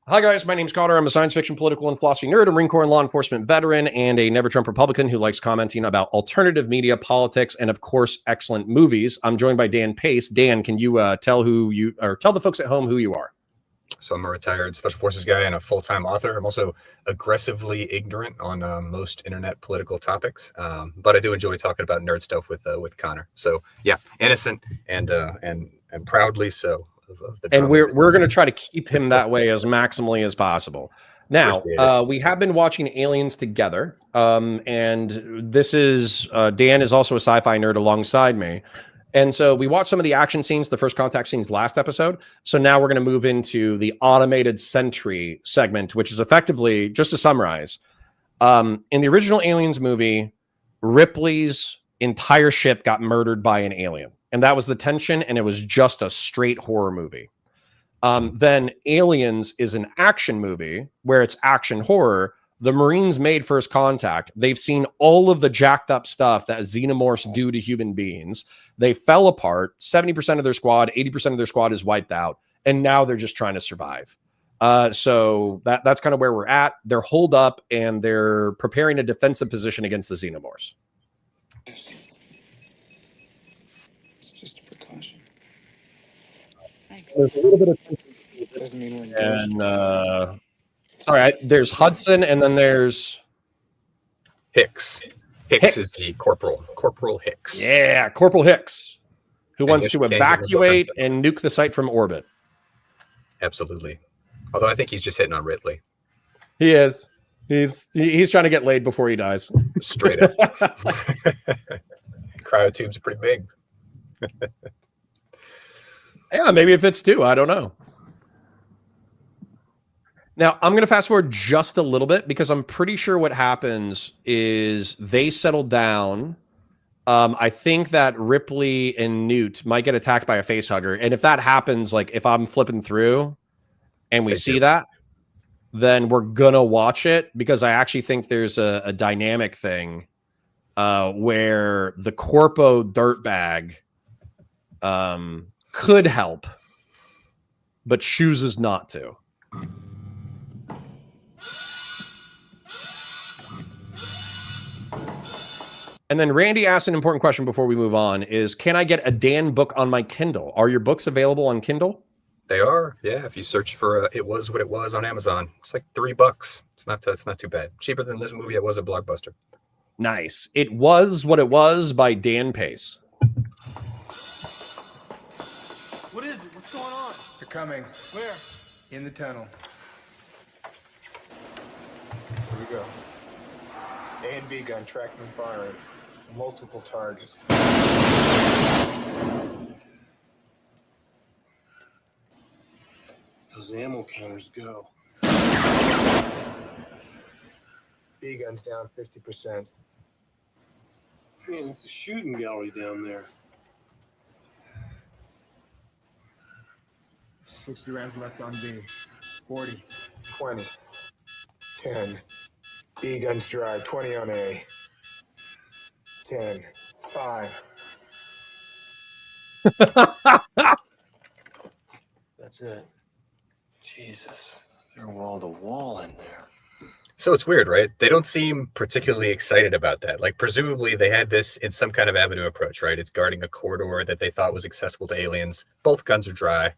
Hi, guys. My name's Connor. I'm a science fiction, political, and philosophy nerd, a Marine Corps and law enforcement veteran, and a never Trump Republican who likes commenting about alternative media, politics, and, of course, excellent movies. I'm joined by Dan Pace. Dan, can you tell the folks at home who you are? So I'm a retired special forces guy and a full-time author. I'm also aggressively ignorant on most internet political topics, but I do enjoy talking about nerd stuff with Connor. So yeah, innocent and proudly so. And we're going to try to keep him that way as maximally as possible. Now, we have been watching Aliens together, and this is Dan is also a sci-fi nerd alongside me. And so we watched some of the action scenes, the first contact scenes last episode. So now we're going to move into the automated sentry segment, which is effectively, just to summarize, in the original Aliens movie, Ripley's entire ship got murdered by an alien. And that was the tension, and it was just a straight horror movie. Then Aliens is an action movie where it's action horror. The Marines made First Contact. They've seen all of the jacked up stuff that xenomorphs do to human beings. They fell apart. 70% of their squad, 80% of their squad is wiped out. And now they're just trying to survive. So that's kind of where we're at. They're holed up and they're preparing a defensive position against the xenomorphs. It's just a precaution. There's a little bit of tension. Doesn't mean we're And sorry, there's Hudson, and then there's Hicks. Hicks is the corporal. Corporal Hicks. Yeah, Corporal Hicks, who wants to evacuate and nuke the site from orbit. Absolutely. Although I think he's just hitting on Ripley. He is. He's trying to get laid before he dies. Straight up. Cryotubes are pretty big. Yeah, maybe it fits too. I don't know. Now, I'm going to fast forward just a little bit because I'm pretty sure what happens is they settle down. I think that Ripley and Newt might get attacked by a facehugger. And if that happens, like if I'm flipping through and we see that, then we're going to watch it because I actually think there's a dynamic thing where the Corpo dirtbag could help, but chooses not to. And then Randy asked an important question before we move on is, can I get a Dan book on my Kindle? Are your books available on Kindle? They are. Yeah. If you search for It Was What It Was on Amazon, it's like $3. It's not too bad. Cheaper than this movie. It was a blockbuster. Nice. It Was What It Was by Dan Pace. What is it? What's going on? They're coming. Where? In the tunnel. Here we go. A and B gun tracking and firing. Multiple targets. Those ammo counters go. B gun's down 50%. Man, it's a shooting gallery down there. 60 rounds left on B. 40. 20. 10. B gun's dry. 20 on A. 10. 5. That's it. Jesus. They're wall to wall in there. So it's weird, right? They don't seem particularly excited about that. Like, presumably they had this in some kind of avenue approach, right? It's guarding a corridor that they thought was accessible to aliens. Both guns are dry.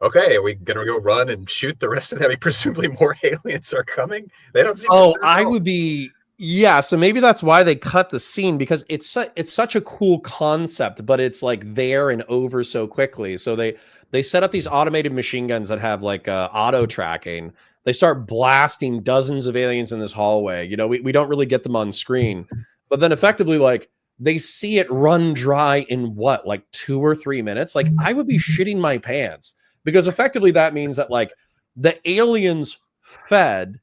Okay, are we going to go run and shoot the rest of them? I mean, presumably more aliens are coming. They don't seem I would be... Yeah, so maybe that's why they cut the scene, because it's such a cool concept, but it's like there and over so quickly. So they set up these automated machine guns that have like auto tracking. They start blasting dozens of aliens in this hallway. You know, we don't really get them on screen, but then effectively, like, they see it run dry in what, like 2 or 3 minutes? Like, I would be shitting my pants, because effectively that means that like the aliens fed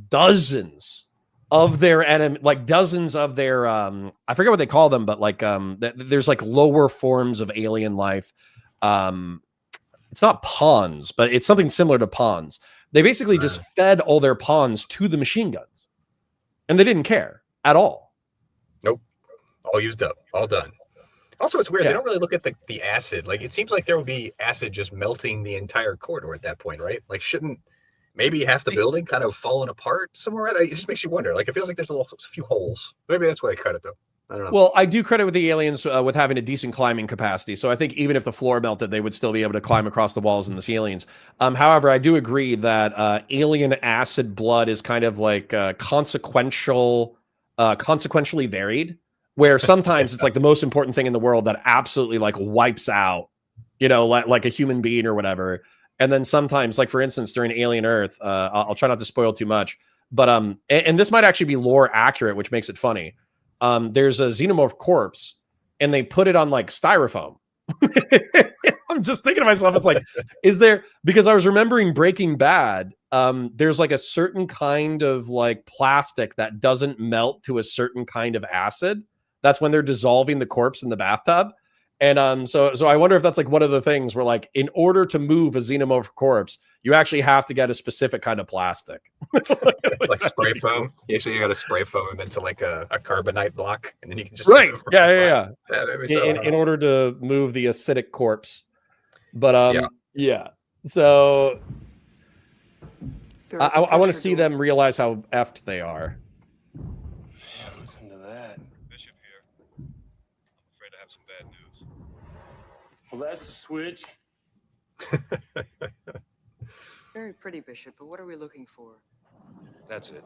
dozens of their enemy, like dozens of their I forget what they call them, but like there's like lower forms of alien life. It's not pawns, but it's something similar to pawns. They basically just fed all their pawns to the machine guns, and they didn't care at all. Nope. All used up, all done. Also, it's weird. Yeah. They don't really look at the acid. Like, it seems like there would be acid just melting the entire corridor at that point, right? Like, shouldn't maybe half the building kind of fallen apart somewhere? Like, it just makes you wonder. Like, it feels like there's a few holes. Maybe that's why they cut it, though. I don't know. Well, I do credit with the aliens with having a decent climbing capacity. So I think even if the floor melted, they would still be able to climb across the walls and the ceilings. However, I do agree that alien acid blood is kind of like consequentially varied, where sometimes it's like the most important thing in the world that absolutely like wipes out, like a human being or whatever. And then sometimes, like for instance, during Alien Earth, I'll try not to spoil too much, but and this might actually be lore accurate, which makes it funny. There's a xenomorph corpse and they put it on like styrofoam. I'm just thinking to myself, it's like, because I was remembering Breaking Bad, there's like a certain kind of like plastic that doesn't melt to a certain kind of acid. That's when they're dissolving the corpse in the bathtub. And so I wonder if that's like one of the things where like, in order to move a xenomorph corpse, you actually have to get a specific kind of plastic. Like spray foam. You actually got to spray foam them into like a carbonite block, and then you can just Yeah. In order to move the acidic corpse. But yeah. So I want to see them realize how effed they are. Yeah, listen to that. Bishop here. I'm afraid I have some bad news. Well, that's the switch. It's very pretty, Bishop, but what are we looking for? That's it.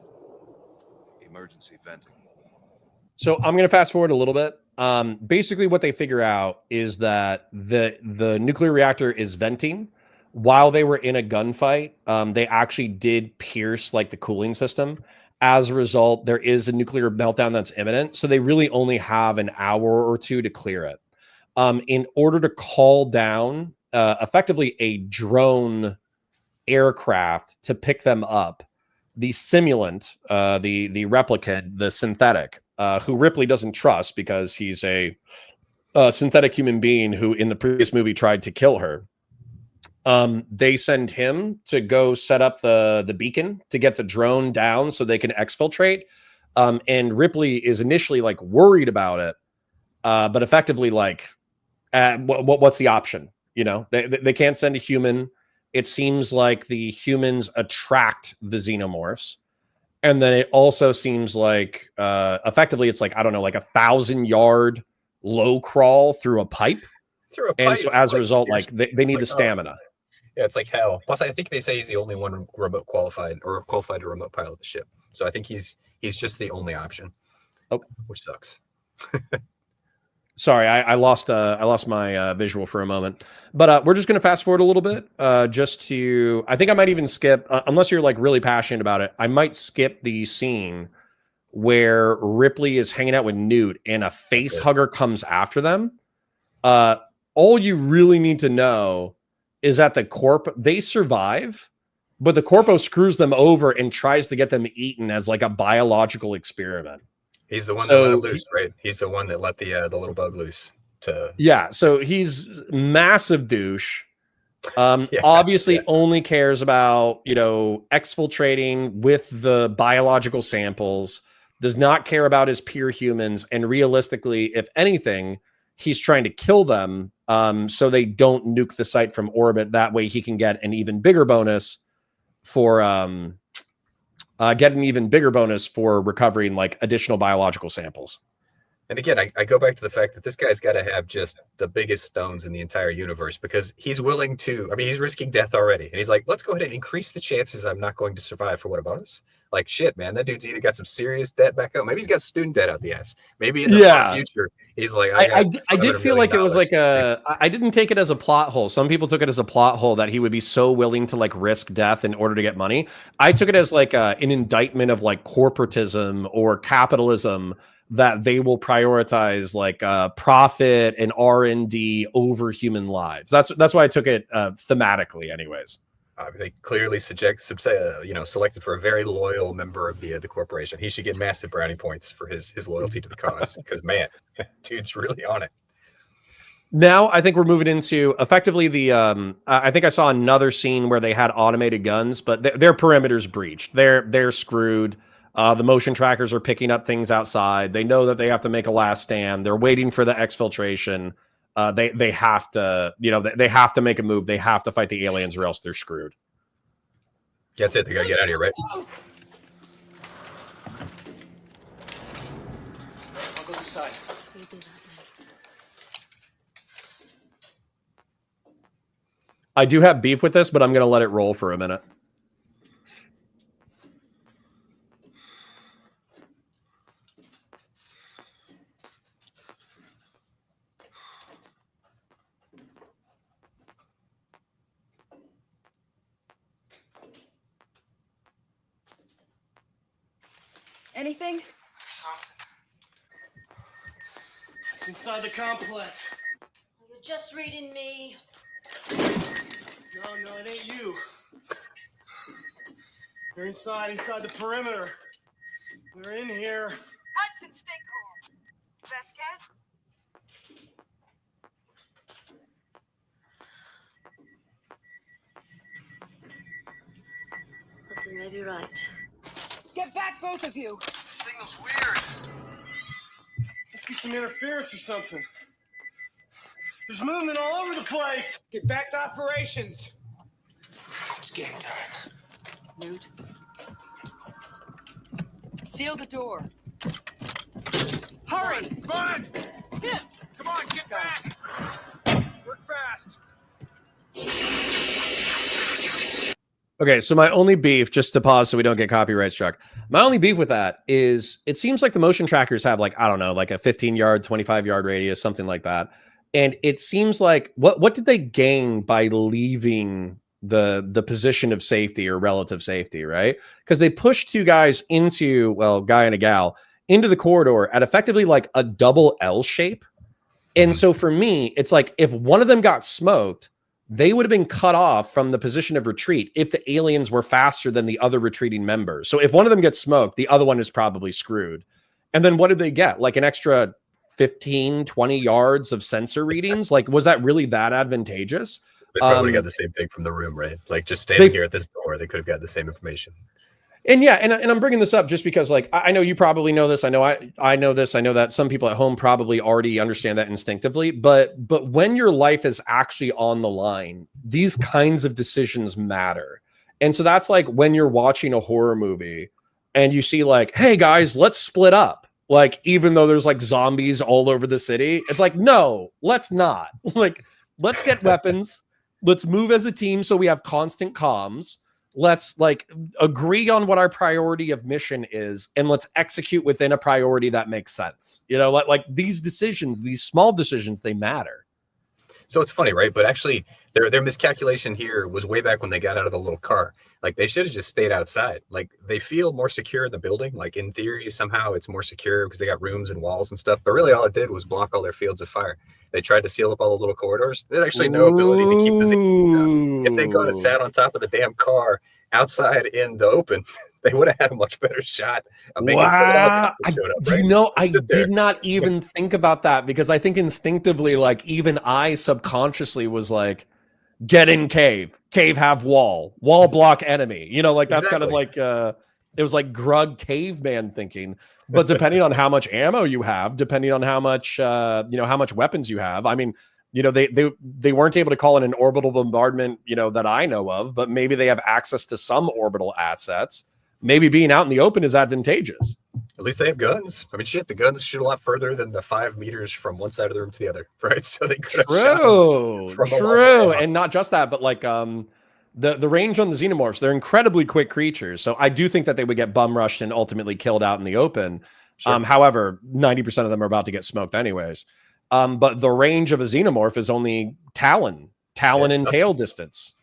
Emergency venting. So I'm going to fast forward a little bit. Basically, what they figure out is that the nuclear reactor is venting. While they were in a gunfight, they actually did pierce like the cooling system. As a result, there is a nuclear meltdown that's imminent. So they really only have an hour or two to clear it. In order to call down effectively a drone aircraft to pick them up, the simulant, the replicant, the synthetic, who Ripley doesn't trust because he's a synthetic human being who in the previous movie tried to kill her. They send him to go set up the beacon to get the drone down so they can exfiltrate. And Ripley is initially like worried about it, but effectively like, what's the option? They can't send a human. It seems like the humans attract the xenomorphs. And then it also seems like effectively it's like, I don't know, like 1,000-yard low crawl through a pipe. And so as a result, like they need the stamina. Yeah, it's like hell. Plus, I think they say he's the only one remote qualified to remote pilot the ship. So I think he's just the only option. Oh, which sucks. Sorry, I lost my visual for a moment. But we're just going to fast forward a little bit just to, I think I might even skip, unless you're like really passionate about it, I might skip the scene where Ripley is hanging out with Newt and a face hugger comes after them. All you really need to know is that they survive, but the Corpo screws them over and tries to get them eaten as like a biological experiment. He's the one that let it loose, right? He's the one that let the little bug loose. So he's massive douche. Obviously only cares about, exfiltrating with the biological samples, does not care about his peer humans, and realistically, if anything, he's trying to kill them so they don't nuke the site from orbit. That way he can get an even bigger bonus for recovering like additional biological samples. And again, I go back to the fact that this guy's got to have just the biggest stones in the entire universe, because he's willing to, he's risking death already. And he's like, let's go ahead and increase the chances I'm not going to survive for what a bonus. Like, shit, man, that dude's either got some serious debt back home. Maybe he's got student debt out the ass. Maybe in the far future, he's like, I did feel like it was like I didn't take it as a plot hole. Some people took it as a plot hole that he would be so willing to like risk death in order to get money. I took it as like an indictment of like corporatism or capitalism, that they will prioritize like profit and R&D over human lives. That's why I took it thematically anyways. They clearly selected for a very loyal member of the corporation. He should get massive brownie points for his loyalty to the cause, because man, dude's really on it. Now I think we're moving into effectively the I think I saw another scene where they had automated guns, but their perimeter's breached. They're screwed. The motion trackers are picking up things outside. They know that they have to make a last stand. They're waiting for the exfiltration. They have to, they have to make a move. They have to fight the aliens or else they're screwed. That's it. They gotta get out of here, right? I'll go this side. You do that, man. I do have beef with this, but I'm going to let it roll for a minute. Anything? It's inside the complex. You're just reading me. No, it ain't you. They're inside the perimeter. They're in here. Hudson, stay cool. Vasquez? Hudson may be right. Get back, both of you. The signal's weird. Must be some interference or something. There's movement all over the place. Get back to operations. It's game time. Newt. Seal the door. Hurry! Run! Come on, get back! Work fast. Okay, so my only beef, just to pause so we don't get copyright struck, my only beef with that is it seems like the motion trackers have like, I don't know, like a 15-yard, 25-yard radius, something like that. And it seems like, what did they gain by leaving the position of safety or relative safety, right? Because they pushed two guys into, well, guy and a gal, into the corridor at effectively like a double L shape. And so for me, it's like if one of them got smoked, they would have been cut off from the position of retreat if the aliens were faster than the other retreating members. So if one of them gets smoked, the other one is probably screwed. And then what did they get? Like an extra 15, 20 yards of sensor readings? Like, was that really that advantageous? They probably got the same thing from the room, right? Like just standing here at this door, they could have got the same information. And yeah, and I'm bringing this up just because, like, I know you probably know this. I know I know this. I know that some people at home probably already understand that instinctively. But when your life is actually on the line, these kinds of decisions matter. And so that's like when you're watching a horror movie and you see like, hey guys, let's split up. Like, even though there's like zombies all over the city, it's like, no, let's not. Like, let's get weapons. Let's move as a team so we have constant comms. Let's like agree on what our priority of mission is, and let's execute within a priority that makes sense. You know, like these decisions, these small decisions, they matter. So it's funny, right? But actually, their miscalculation here was way back when they got out of the little car. Like they should have just stayed outside. Like they feel more secure in the building. Like in theory, somehow it's more secure because they got rooms and walls and stuff. But really, all it did was block all their fields of fire. They tried to seal up all the little corridors. There's actually no ability to keep the zone. If they gone and sat on top of the damn car outside in the open, they would have had a much better shot of making it to the helicopter showed up, right? You know, I did not even think about that because I think instinctively, like even I subconsciously was like, get in cave, have wall block enemy. You know, like that's kind of like it was like Grug caveman thinking. But depending on how much ammo you have, depending on how much how much weapons you have, I mean, you know, they weren't able to call in an orbital bombardment, you know, that I know of, but maybe they have access to some orbital assets. Maybe being out in the open is advantageous. At least they have guns. I mean, shit, the guns shoot a lot further than the 5 meters from one side of the room to the other, right? So they could have shot true, and not just that, but like the range on the xenomorphs, they're incredibly quick creatures. So I do think that they would get bum rushed and ultimately killed out in the open. Sure. However, 90% of them are about to get smoked anyways. But the range of a xenomorph is only talon and tail distance.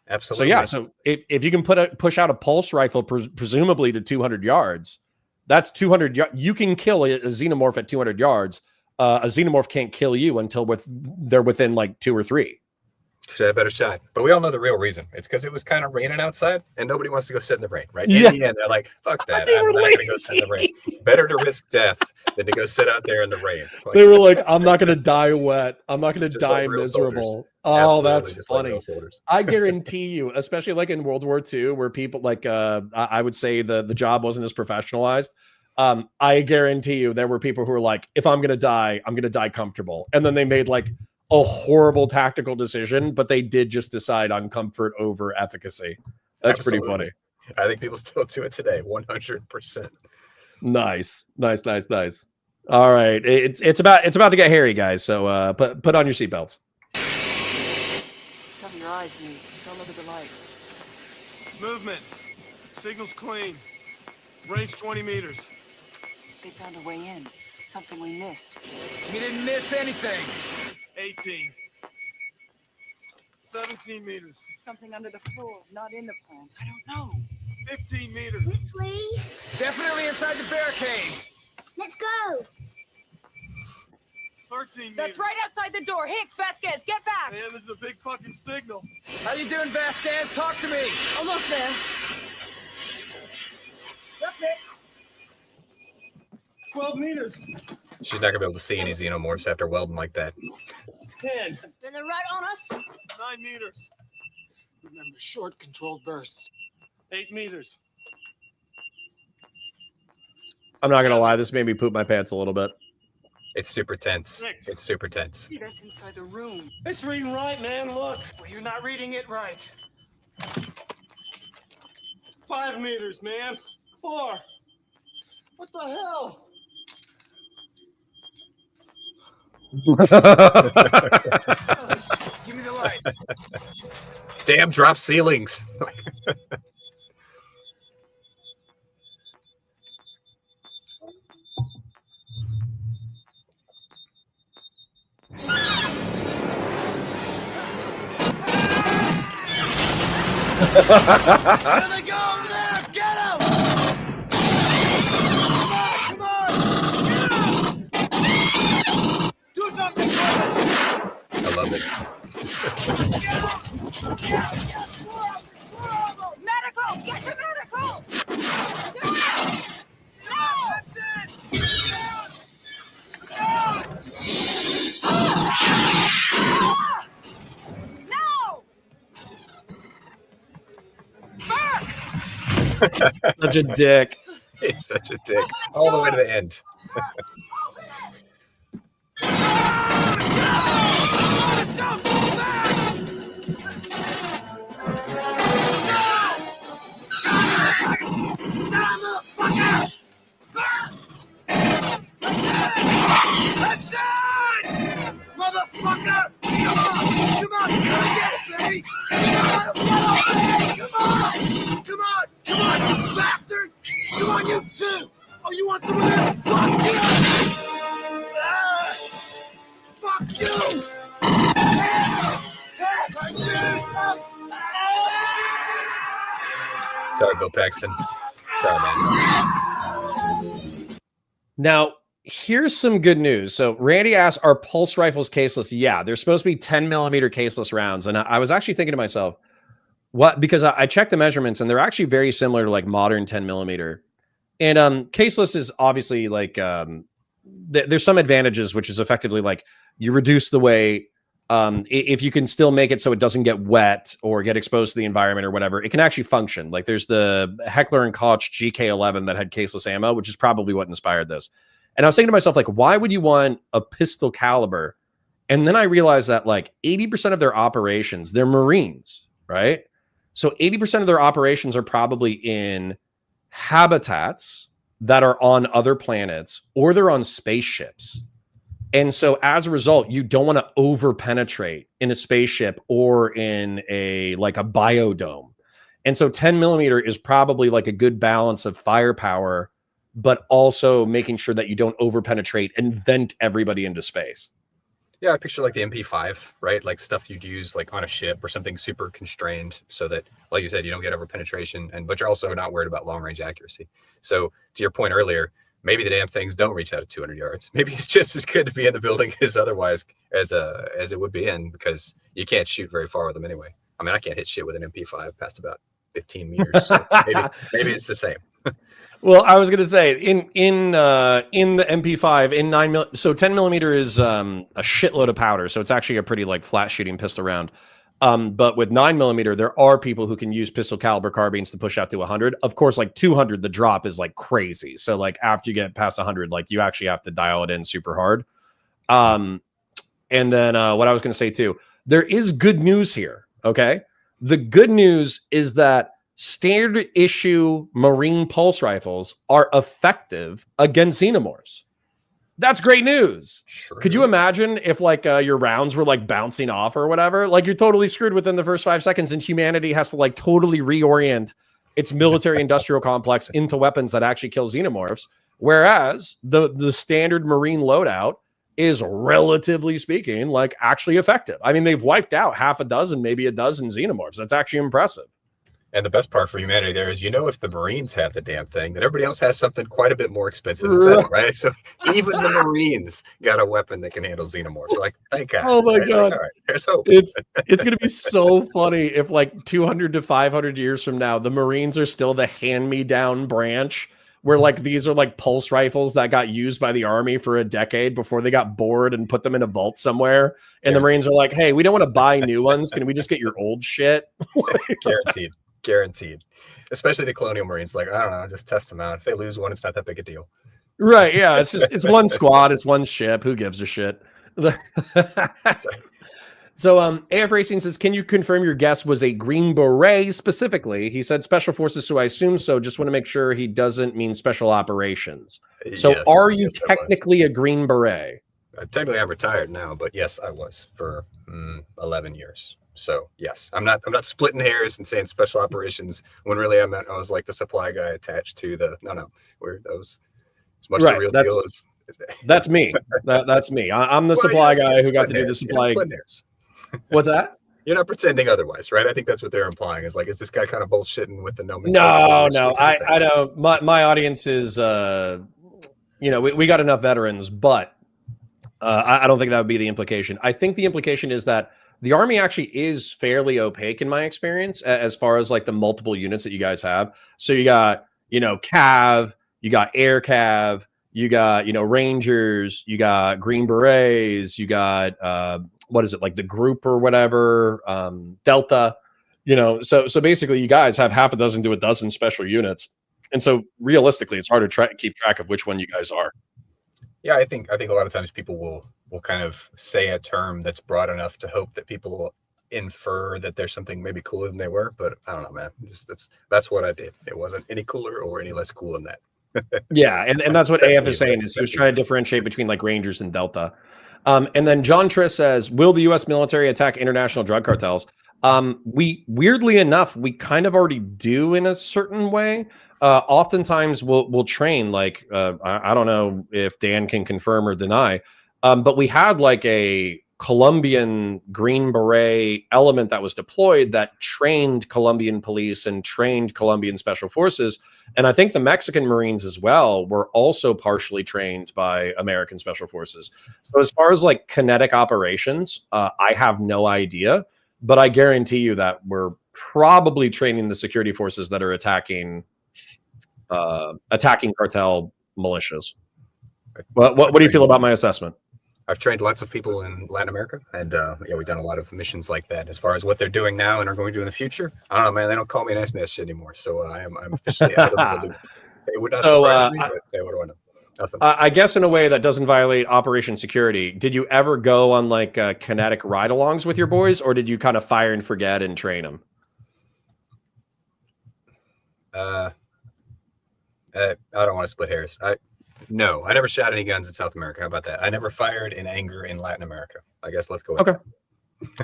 Absolutely. So yeah, so if you can push out a pulse rifle, presumably to 200 yards, that's 200 yards. You can kill a xenomorph at 200 yards. A xenomorph can't kill you until they're within like 2 or 3. Should have a better shot. But we all know the real reason. It's because it was kind of raining outside and nobody wants to go sit in the rain, right? Yeah. In the end, they're like, fuck that. They I'm were not going to go sit in the rain. Better to risk death than to go sit out there in the rain. Like, They were like, I'm not going to die wet. I'm not going to Just die like real miserable. soldiers. Oh, Absolutely, that's just like funny. real soldiers. I guarantee you, especially like in World War II, where people like, I would say the job wasn't as professionalized. I guarantee you there were people who were like, if I'm going to die, I'm going to die comfortable. And then they made like a horrible tactical decision, but they did just decide on comfort over efficacy. That's Absolutely. pretty funny. I think people still do it today, 100%. Nice. All right, it's about to get hairy, guys. So put on your seatbelts. Cover your eyes, Newt. Don't look at the light. Movement. Signal's clean. Range 20 meters. They found a way in. Something we missed. You didn't miss anything. 18. 17 meters. Something under the floor, not in the plans. I don't know. 15 meters. Ripley, Definitely inside the barricades. let's go. 13 meters. That's right outside the door. Hicks, Vasquez, get back! Man, this is a big fucking signal. How you doing, Vasquez? Talk to me. Almost there. That's it. 12 meters. She's not going to be able to see any xenomorphs after welding like that. 10. Then they're right on us. 9 meters. Remember, short, controlled bursts. 8 meters. I'm not gonna lie, this made me poop my pants a little bit. It's super tense. 6. It's super tense. That's inside the room. It's reading right, man. Look. Well, you're not reading it right. 5 meters, man. 4. What the hell? Give me the light. Damn drop ceilings. There they go over there! Get him! Come on! Get him! Do something for us! I love it. Medical! Get to medical! Do it! No! That's it! No! Burke! Such a dick. He's such a dick. All the way to the end. Motherfucker! Come on! Come on! Get it, baby! Come on! Come on! Come on, you bastard! Come on, you too! Oh, you want some of that? Fuck you! Fuck you! Sorry, Bill Paxton. Sorry, man. Now, here's some good news. So Randy asks, are pulse rifles caseless? Yeah, they're supposed to be 10 millimeter caseless rounds. And I was actually thinking to myself, what? Because I checked the measurements and they're actually very similar to like modern 10 millimeter. And caseless is obviously like, there's some advantages, which is effectively like you reduce the weight. If you can still make it so it doesn't get wet or get exposed to the environment or whatever, it can actually function. Like there's the Heckler & Koch GK11 that had caseless ammo, which is probably what inspired this. And I was thinking to myself, like, why would you want a pistol caliber? And then I realized that like 80% of their operations, they're Marines, right? So 80% of their operations are probably in habitats that are on other planets or they're on spaceships. And so as a result, you don't want to over penetrate in a spaceship or in a like a biodome. And so 10 millimeter is probably like a good balance of firepower, but also making sure that you don't over penetrate and vent everybody into space. Yeah, I picture like the MP5, right? Like stuff you'd use like on a ship or something super constrained so that, like you said, you don't get over penetration, but you're also not worried about long range accuracy. So to your point earlier, maybe the damn things don't reach out at 200 yards. Maybe it's just as good to be in the building as otherwise as it would be in, because you can't shoot very far with them anyway. I mean, I can't hit shit with an MP5 past about 15 meters. So maybe it's the same. Well, I was going to say in the MP5 in 9mm, so 10mm is a shitload of powder, so it's actually a pretty like flat shooting pistol round. But with 9mm, there are people who can use pistol caliber carbines to push out to 100. Of course, like 200, the drop is like crazy. So like after you get past 100, like you actually have to dial it in super hard. And then what I was going to say too, there is good news here. Okay, the good news is that standard issue Marine pulse rifles are effective against xenomorphs. That's great news. Sure. Could you imagine if like your rounds were like bouncing off or whatever? Like you're totally screwed within the first 5 seconds, and humanity has to like totally reorient its military industrial complex into weapons that actually kill xenomorphs. Whereas the standard Marine loadout is, relatively speaking, like actually effective. I mean, they've wiped out half a dozen, maybe a dozen xenomorphs. That's actually impressive. And the best part for humanity there is, if the Marines have the damn thing, then everybody else has something quite a bit more expensive and better, right? So even the Marines got a weapon that can handle xenomorphs. So like, thank God. Oh my God. Like, all right, there's hope. It's going to be so funny if like 200 to 500 years from now, the Marines are still the hand-me-down branch, where like these are like pulse rifles that got used by the Army for a decade before they got bored and put them in a vault somewhere. And the Marines are like, hey, we don't want to buy new ones. Can we just get your old shit? Guaranteed. Especially the Colonial Marines. Like, I don't know, just test them out. If they lose one, it's not that big a deal. Right. Yeah. It's one squad. It's one ship. Who gives a shit? So AF Racing says, can you confirm your guess was a Green Beret specifically? He said special forces, so I assume so. Just want to make sure he doesn't mean special operations. So yes, are you technically a Green Beret? Technically, I'm retired now, but yes, I was for 11 years. So yes, I'm not splitting hairs and saying special operations when really I was like the supply guy attached to the as much the real deal as. That's me. That's me. I'm the supply guy who got to do the supply. What's that? You're not pretending otherwise, right? I think that's what they're implying. Is like, is this guy kind of bullshitting with the nomenclature? No. I don't. My audience is, we got enough veterans, but I don't think that would be the implication. I think the implication is that the Army actually is fairly opaque in my experience as far as like the multiple units that you guys have. So you got, Cav, you got Air Cav, you got, Rangers, you got Green Berets, you got, what is it, like the group or whatever, Delta, so basically you guys have half a dozen to a dozen special units. And so realistically, it's hard to keep track of which one you guys are. Yeah, I think a lot of times people will kind of say a term that's broad enough to hope that people will infer that there's something maybe cooler than they were. But I don't know, man. That's what I did. It wasn't any cooler or any less cool than that. Yeah, and that's what AF is saying, is he was trying to differentiate between like Rangers and Delta. And then John Triss says, will the U.S. military attack international drug cartels? We weirdly enough, we kind of already do in a certain way. Oftentimes we'll train like I don't know if Dan can confirm or deny, but we had like a Colombian Green Beret element that was deployed that trained Colombian police and trained Colombian special forces. And I think the Mexican Marines as well were also partially trained by American special forces. So as far as like kinetic operations, I have no idea, but I guarantee you that we're probably training the security forces that are attacking cartel militias. What do you feel about my assessment? I've trained lots of people in Latin America, and we've done a lot of missions like that. As far as what they're doing now and are going to do in the future, I don't know, man. They don't call me an ask me that shit anymore, so I'm officially out of the loop. It would not surprise me, but they would want nothing. I guess in a way that doesn't violate Operation Security. Did you ever go on like kinetic ride-alongs with your boys, or did you kind of fire and forget and train them? I don't want to split hairs. No, I never shot any guns in South America. How about that? I never fired in anger in Latin America. I guess let's go with okay.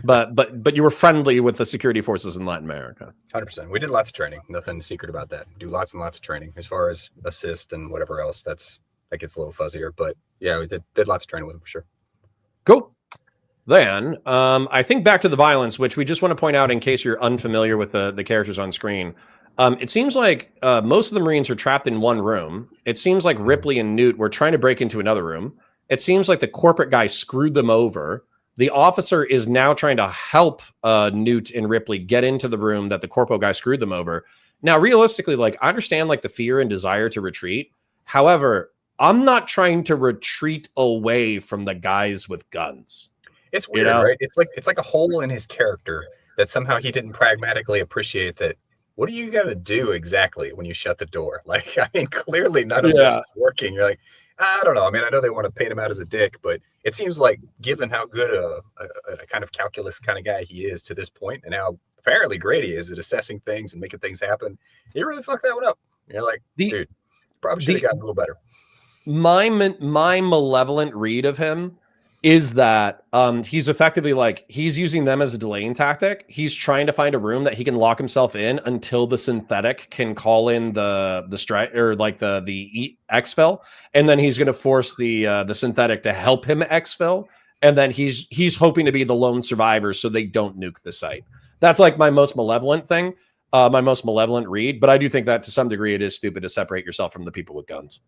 But you were friendly with the security forces in Latin America. 100%. We did lots of training. Nothing secret about that. Do lots and lots of training. As far as assist and whatever else, that gets a little fuzzier. But yeah, we did lots of training with them for sure. Cool. Then I think back to the violence, which we just want to point out in case you're unfamiliar with the characters on screen. It seems like most of the Marines are trapped in one room. It seems like Ripley and Newt were trying to break into another room. It seems like the corporate guy screwed them over. The officer is now trying to help Newt and Ripley get into the room that the corpo guy screwed them over. Now, realistically, like I understand like the fear and desire to retreat. However, I'm not trying to retreat away from the guys with guns. It's weird, right? It's like a hole in his character that somehow he didn't pragmatically appreciate that. What do you got to do exactly when you shut the door? Like, I mean, clearly none of this is working. You're like, I don't know. I mean, I know they want to paint him out as a dick, but it seems like given how good a kind of calculus kind of guy he is to this point and how apparently great he is at assessing things and making things happen, he really fucked that one up. You're like, dude, probably should have gotten a little better. My malevolent read of him is that he's effectively like he's using them as a delaying tactic. He's trying to find a room that he can lock himself in until the synthetic can call in the strike or like the exfil, and then he's going to force the synthetic to help him exfil, and then he's hoping to be the lone survivor so they don't nuke the site. That's like my most malevolent thing, my most malevolent read. But I do think that to some degree it is stupid to separate yourself from the people with guns.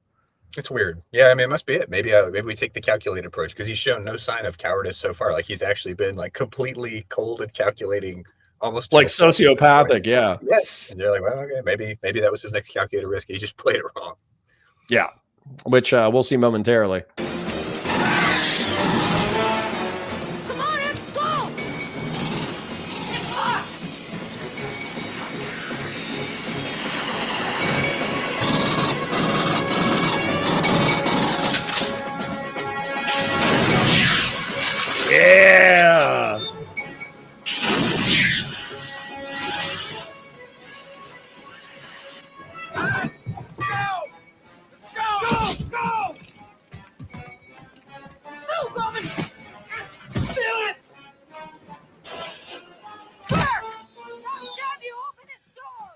It's weird. Yeah, I mean, it must be it. Maybe we take the calculated approach because he's shown no sign of cowardice so far. Like he's actually been like completely cold and calculating, almost like sociopathic. Yeah. Yes. And you're like, well, okay, maybe that was his next calculated risk. He just played it wrong. Yeah, which we'll see momentarily. Come on, let's go! It's locked! Yeah. Let's go! Go! Move, Roman! Seal it! Damn you, open this door!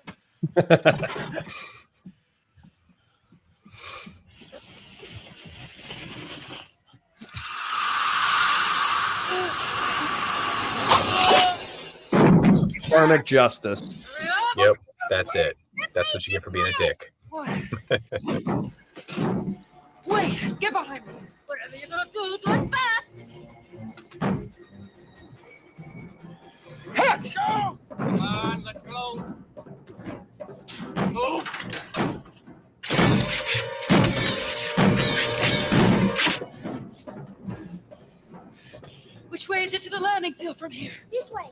Karmic justice. Yep, that's it. That's what you get for being a dick. Wait, get behind me. Whatever you're gonna do it fast. Let's go! Come on, let's go! Move! Which way is it to the landing field from here? This way.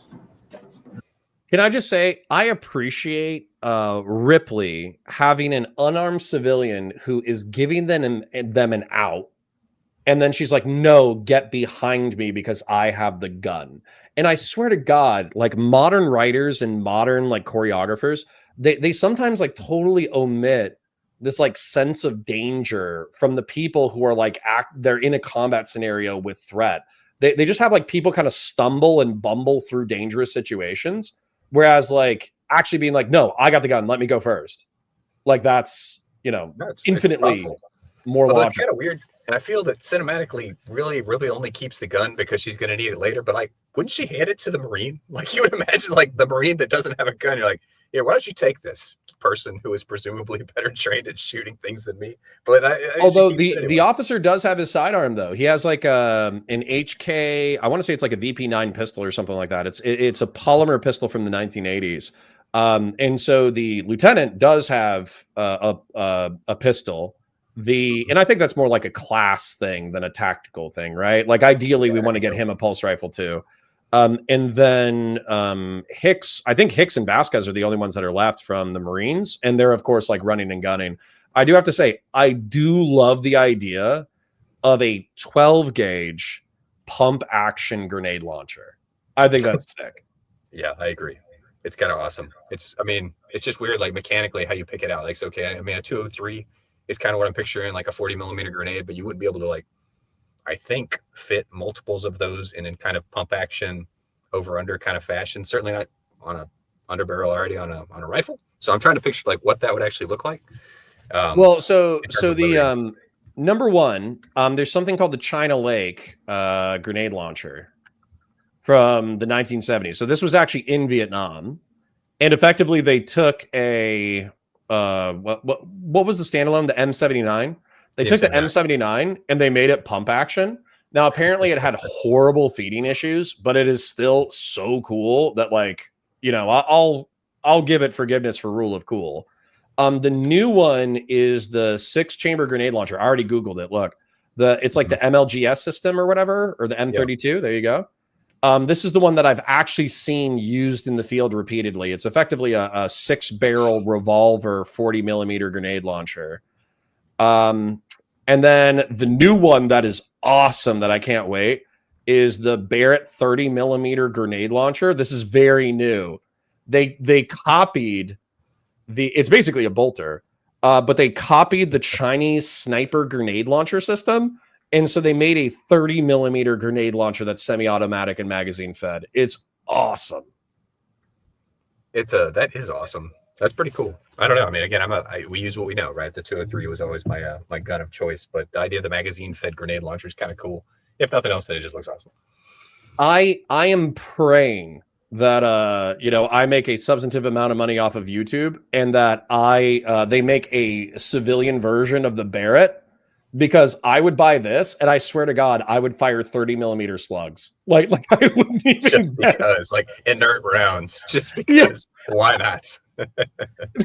Can I just say, I appreciate Ripley having an unarmed civilian who is giving them an out. And then she's like, no, get behind me because I have the gun. And I swear to God, like modern writers and modern like choreographers, they sometimes like totally omit this like sense of danger from the people who are like they're in a combat scenario with threat. They just have like people kind of stumble and bumble through dangerous situations. Whereas like actually being like, no, I got the gun. Let me go first. Like that's, infinitely more logical. That's kind of weird. And I feel that cinematically really only keeps the gun because she's going to need it later. But like, wouldn't she hand it to the Marine? Like you would imagine like the Marine that doesn't have a gun. You're like, yeah, why don't you take this person who is presumably better trained at shooting things than me? But although the officer does have his sidearm though, he has like an HK. I want to say it's like a VP9 pistol or something like that. It's a polymer pistol from the 1980s, and so the lieutenant does have a pistol. And I think that's more like a class thing than a tactical thing, right? Like ideally, we want to get him a pulse rifle too. And then Hicks, I think Hicks and Vasquez are the only ones that are left from the Marines. And they're, of course, like running and gunning. I do have to say, I do love the idea of a 12 gauge pump action grenade launcher. I think that's sick. Yeah, I agree. It's kind of awesome. It's just weird, like mechanically how you pick it out. Like, it's okay. I mean, a 203 is kind of what I'm picturing, like a 40 millimeter grenade, but you wouldn't be able to like, I think, fit multiples of those in kind of pump action over under kind of fashion. Certainly not on a underbarrel already on a rifle. So I'm trying to picture like what that would actually look like. So the number one, there's something called the China Lake grenade launcher from the 1970s. So this was actually in Vietnam. And effectively, they took a what was the standalone? The M79. They took the M79 and they made it pump action. Now, apparently, it had horrible feeding issues, but it is still so cool that, like, you know, I'll give it forgiveness for rule of cool. The new one is the 6-chamber grenade launcher. I already Googled it. Look, it's like the MLGS system or whatever, or the M32. There you go. This is the one that I've actually seen used in the field repeatedly. It's effectively a 6-barrel revolver 40 millimeter grenade launcher. And then the new one that is awesome that I can't wait is the Beret 30 millimeter grenade launcher. This is very new. They copied it's basically a bolter, but they copied the Chinese sniper grenade launcher system. And so they made a 30 millimeter grenade launcher that's semi-automatic and magazine fed. It's awesome. That is awesome. That's pretty cool. I don't know. I mean, again, we use what we know, right? The 203 was always my my gun of choice, but the idea of the magazine fed grenade launcher is kind of cool. If nothing else, then it just looks awesome. I am praying that you know, I make a substantive amount of money off of YouTube, and that they make a civilian version of the Beret, because I would buy this, and I swear to God, I would fire 30 millimeter slugs. Like I wouldn't even just because, like, inert rounds. Just because. Yeah. Why not?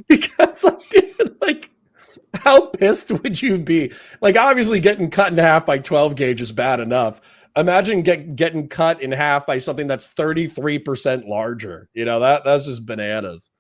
Because like, how pissed would you be? Like, obviously, getting cut in half by 12 gauge is bad enough. Imagine getting cut in half by something that's 33% larger. You know, that's just bananas.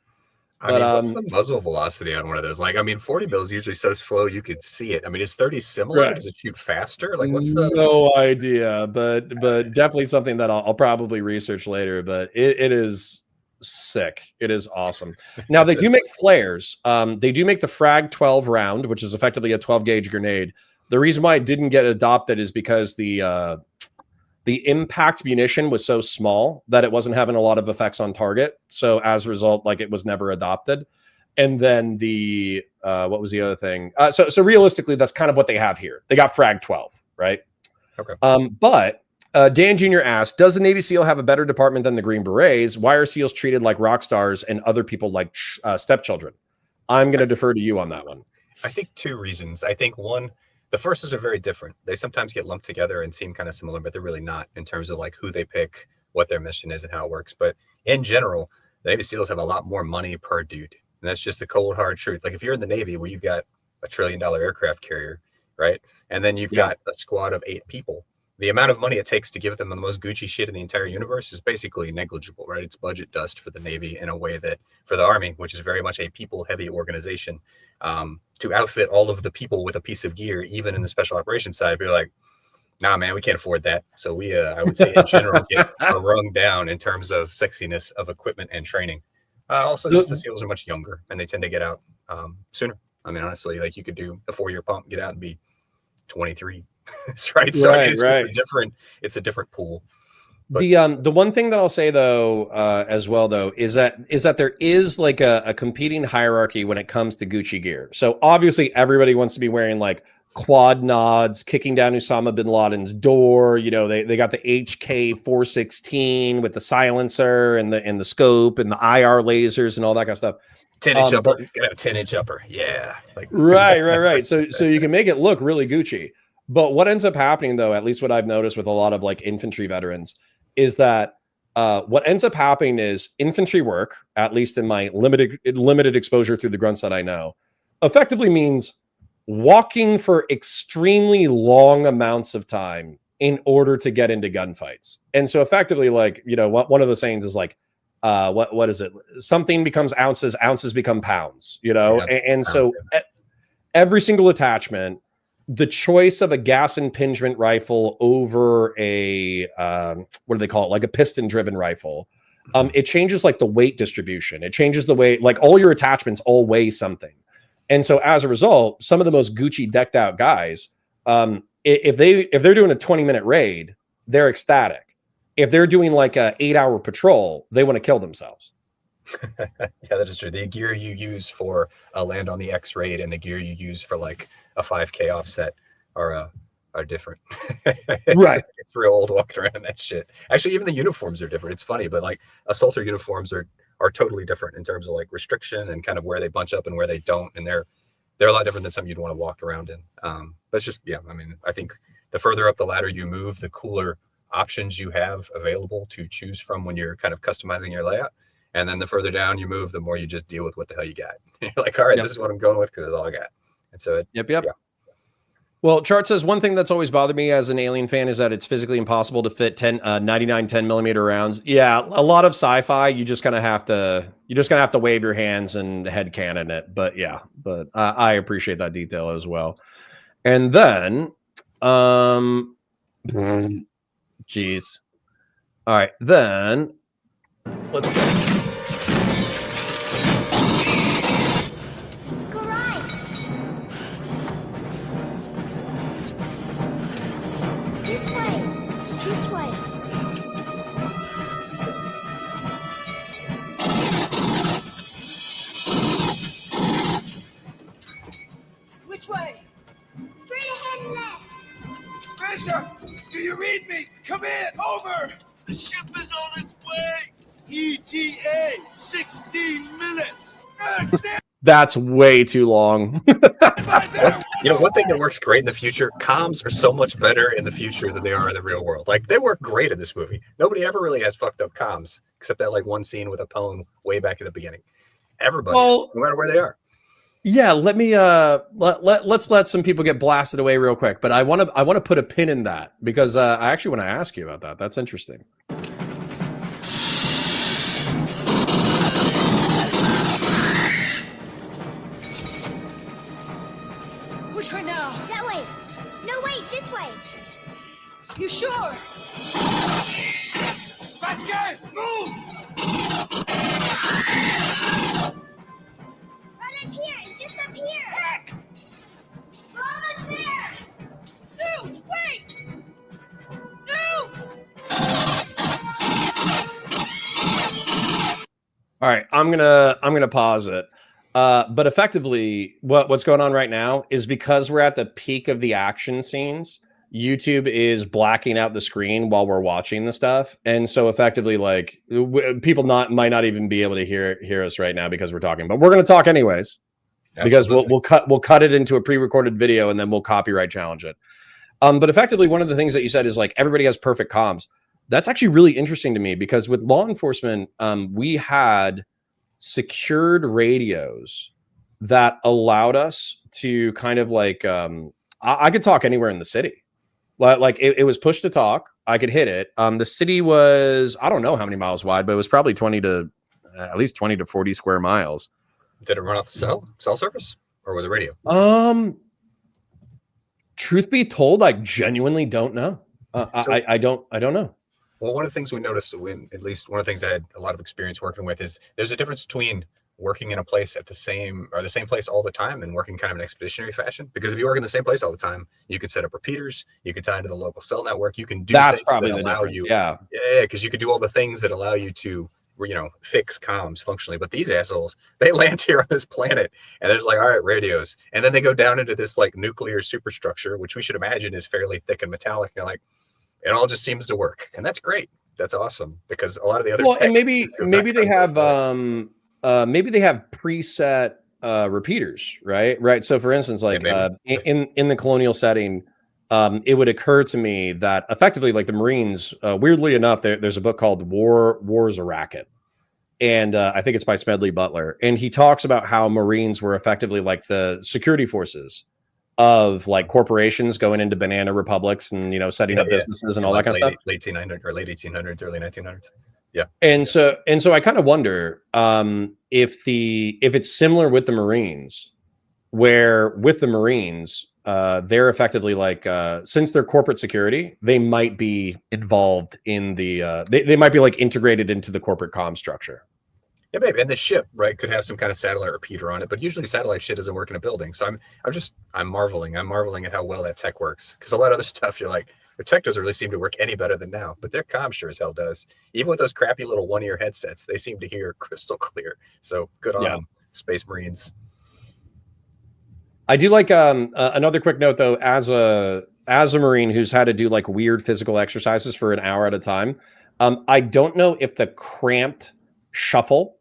I mean, what's the muzzle velocity on one of those? Like, I mean, 40 mil is usually so slow you could see it. I mean, is 30 similar? Right. Does it shoot faster? Like, what's the? No idea, but definitely something that I'll probably research later. But it is sick. It is awesome. Now, they do make flares. They do make the Frag 12 round, which is effectively a 12 gauge grenade. The reason why it didn't get adopted is because the impact munition was so small that it wasn't having a lot of effects on target. So as a result, like, it was never adopted. And then what was the other thing? So realistically, that's kind of what they have here. They got Frag 12, right? Okay. But Dan Jr. asked, does the Navy SEAL have a better department than the Green Berets? Why are SEALs treated like rock stars and other people like stepchildren? I'm going to defer to you on that one. I think 2 reasons. I think one, the forces are very different. They sometimes get lumped together and seem kind of similar, but they're really not, in terms of like who they pick, what their mission is, and how it works. But in general, the Navy SEALs have a lot more money per dude. And that's just the cold, hard truth. Like, if you're in the Navy where you've got a $1 trillion aircraft carrier, right? And then you've got a squad of 8 people, the amount of money it takes to give them the most Gucci shit in the entire universe is basically negligible, right? It's budget dust for the Navy in a way that for the Army, which is very much a people-heavy organization, to outfit all of the people with a piece of gear, even in the special operations side, be like, nah, man, we can't afford that. So we, I would say in general, get rung down in terms of sexiness of equipment and training. Also, just the SEALs are much younger and they tend to get out sooner. I mean, honestly, like, you could do a 4-year pump, get out and be 23. Right. So I mean, it's different. It's a different pool. But the one thing that I'll say though, as well though, is that there is like a competing hierarchy when it comes to Gucci gear. So obviously everybody wants to be wearing like quad nods, kicking down Osama bin Laden's door. You know, they got the HK 416 with the silencer and the scope and the IR lasers and all that kind of stuff. 10-inch upper, gotta have a 10-inch upper. Yeah. Like right. So you can make it look really Gucci. But what ends up happening, though, at least what I've noticed with a lot of like infantry veterans, is that what ends up happening is infantry work, at least in my limited exposure through the grunts that I know, effectively means walking for extremely long amounts of time in order to get into gunfights. And so effectively, like, you know, one of the sayings is like, what is it? Something becomes ounces, ounces become pounds, you know? Yeah, and so every single attachment, the choice of a gas impingement rifle over a what do they call it, like a piston driven rifle, it changes like the weight distribution. It changes the way, like, all your attachments all weigh something. And so as a result, some of the most Gucci decked out guys, if they're doing a 20-minute raid, they're ecstatic. If they're doing like a 8-hour patrol, they want to kill themselves. Yeah, that is true. The gear you use for a land on the X raid and the gear you use for like a 5K offset are different. It's real old walking around in that shit. Actually, even the uniforms are different. It's funny, but like assaulter uniforms are are totally different in terms of like restriction and kind of where they bunch up and where they don't, and they're a lot different than something you'd want to walk around in. But it's just, yeah, I mean, I think the further up the ladder you move, the cooler options you have available to choose from when you're kind of customizing your layout. And then the further down you move, the more you just deal with what the hell you got. You're like, all right, this is what I'm going with because it's all I got. And so, yeah. Well, Chart says one thing that's always bothered me as an Alien fan is that it's physically impossible to fit 99 10mm rounds. Yeah, a lot of sci-fi, you just kind of have to wave your hands and head cannon it. But yeah, but I appreciate that detail as well. And then, geez. All right, then let's go. This way. Which way? Straight ahead and left. Fisher, do you read me? Come in, over. The ship is on its way. ETA, 16 minutes. That's way too long. You know, one thing that works great in the future, comms are so much better in the future than they are in the real world. Like, they work great in this movie. Nobody ever really has fucked up comms, except that like one scene with a poem way back at the beginning. Everybody, no matter where they are. Yeah, let me let's let some people get blasted away real quick. But I want to put a pin in that because I actually want to ask you about that. That's interesting. Which way now? That way. No, wait, this way. You sure? Vasquez, move! Right up here. It's just up here. We're almost there. Stu, wait! No! All right, I'm gonna pause it. But effectively, what's going on right now is because we're at the peak of the action scenes, YouTube is blacking out the screen while we're watching the stuff, and so effectively, like people might not even be able to hear us right now because we're talking. But we're going to talk anyways because we'll cut it into a pre-recorded video and then we'll copyright challenge it. But effectively, one of the things that you said is like everybody has perfect comms. That's actually really interesting to me because with law enforcement, we had secured radios that allowed us to kind of like I could talk anywhere in the city. Like it was push to talk. I could hit it. The city was, I don't know how many miles wide, but it was probably at least 20 to 40 square miles. Did it run off the cell service, or was it radio? Truth be told, I genuinely don't know. I don't know. Well, one of the things we noticed, at least one of the things I had a lot of experience working with, is there's a difference between working in a place at the same place all the time and working kind of an expeditionary fashion. Because if you work in the same place all the time, you could set up repeaters, you could tie into the local cell network, you can do that's things probably that the allow difference. you, yeah, because you could do all the things that allow you to, fix comms functionally. But these assholes, they land here on this planet and there's like, all right, radios, and then they go down into this like nuclear superstructure, which we should imagine is fairly thick and metallic. And you're like, it all just seems to work, and that's great. That's awesome because a lot of the other and maybe they have maybe they have preset repeaters, right? So for instance, like in the colonial setting, it would occur to me that effectively, like the Marines, weirdly enough, there's a book called War's a Racket, and I think it's by Smedley Butler, and he talks about how Marines were effectively like the security forces of like corporations going into banana republics and setting up businesses and all that kind of stuff. Late 1800s, early 1900s. Yeah. And so I kind of wonder if it's similar with the Marines, where with the Marines they're effectively like since they're corporate security, they might be involved in the they might be like integrated into the corporate comm structure. Yeah, maybe. And the ship, right, could have some kind of satellite repeater on it, but usually satellite shit doesn't work in a building. So I'm marveling at how well that tech works. Because a lot of other stuff, you're like, the tech doesn't really seem to work any better than now, but their comm sure as hell does. Even with those crappy little one-ear headsets, they seem to hear crystal clear. So good on them, Space Marines. I do like another quick note though, as a Marine who's had to do like weird physical exercises for an hour at a time. I don't know if the cramped shuffle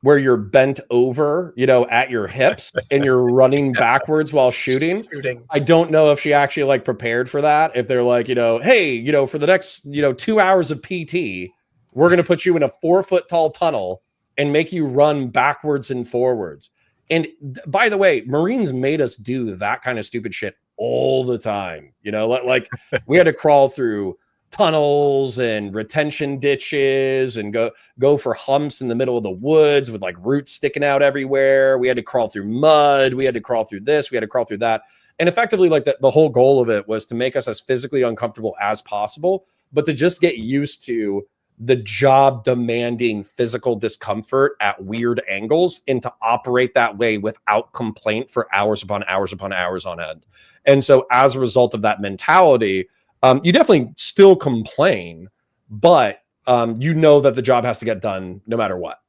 where you're bent over, at your hips and you're running backwards while shooting. I don't know if she actually like prepared for that. If they're like, hey, for the next, 2 hours of PT, we're going to put you in a 4-foot tall tunnel and make you run backwards and forwards. And by the way, Marines made us do that kind of stupid shit all the time. Like we had to crawl through tunnels and retention ditches and go for humps in the middle of the woods with like roots sticking out everywhere. We had to crawl through mud. We had to crawl through this. We had to crawl through that. And effectively, like the whole goal of it was to make us as physically uncomfortable as possible, but to just get used to the job demanding physical discomfort at weird angles and to operate that way without complaint for hours upon hours upon hours on end. And so as a result of that mentality, you definitely still complain, but that the job has to get done no matter what.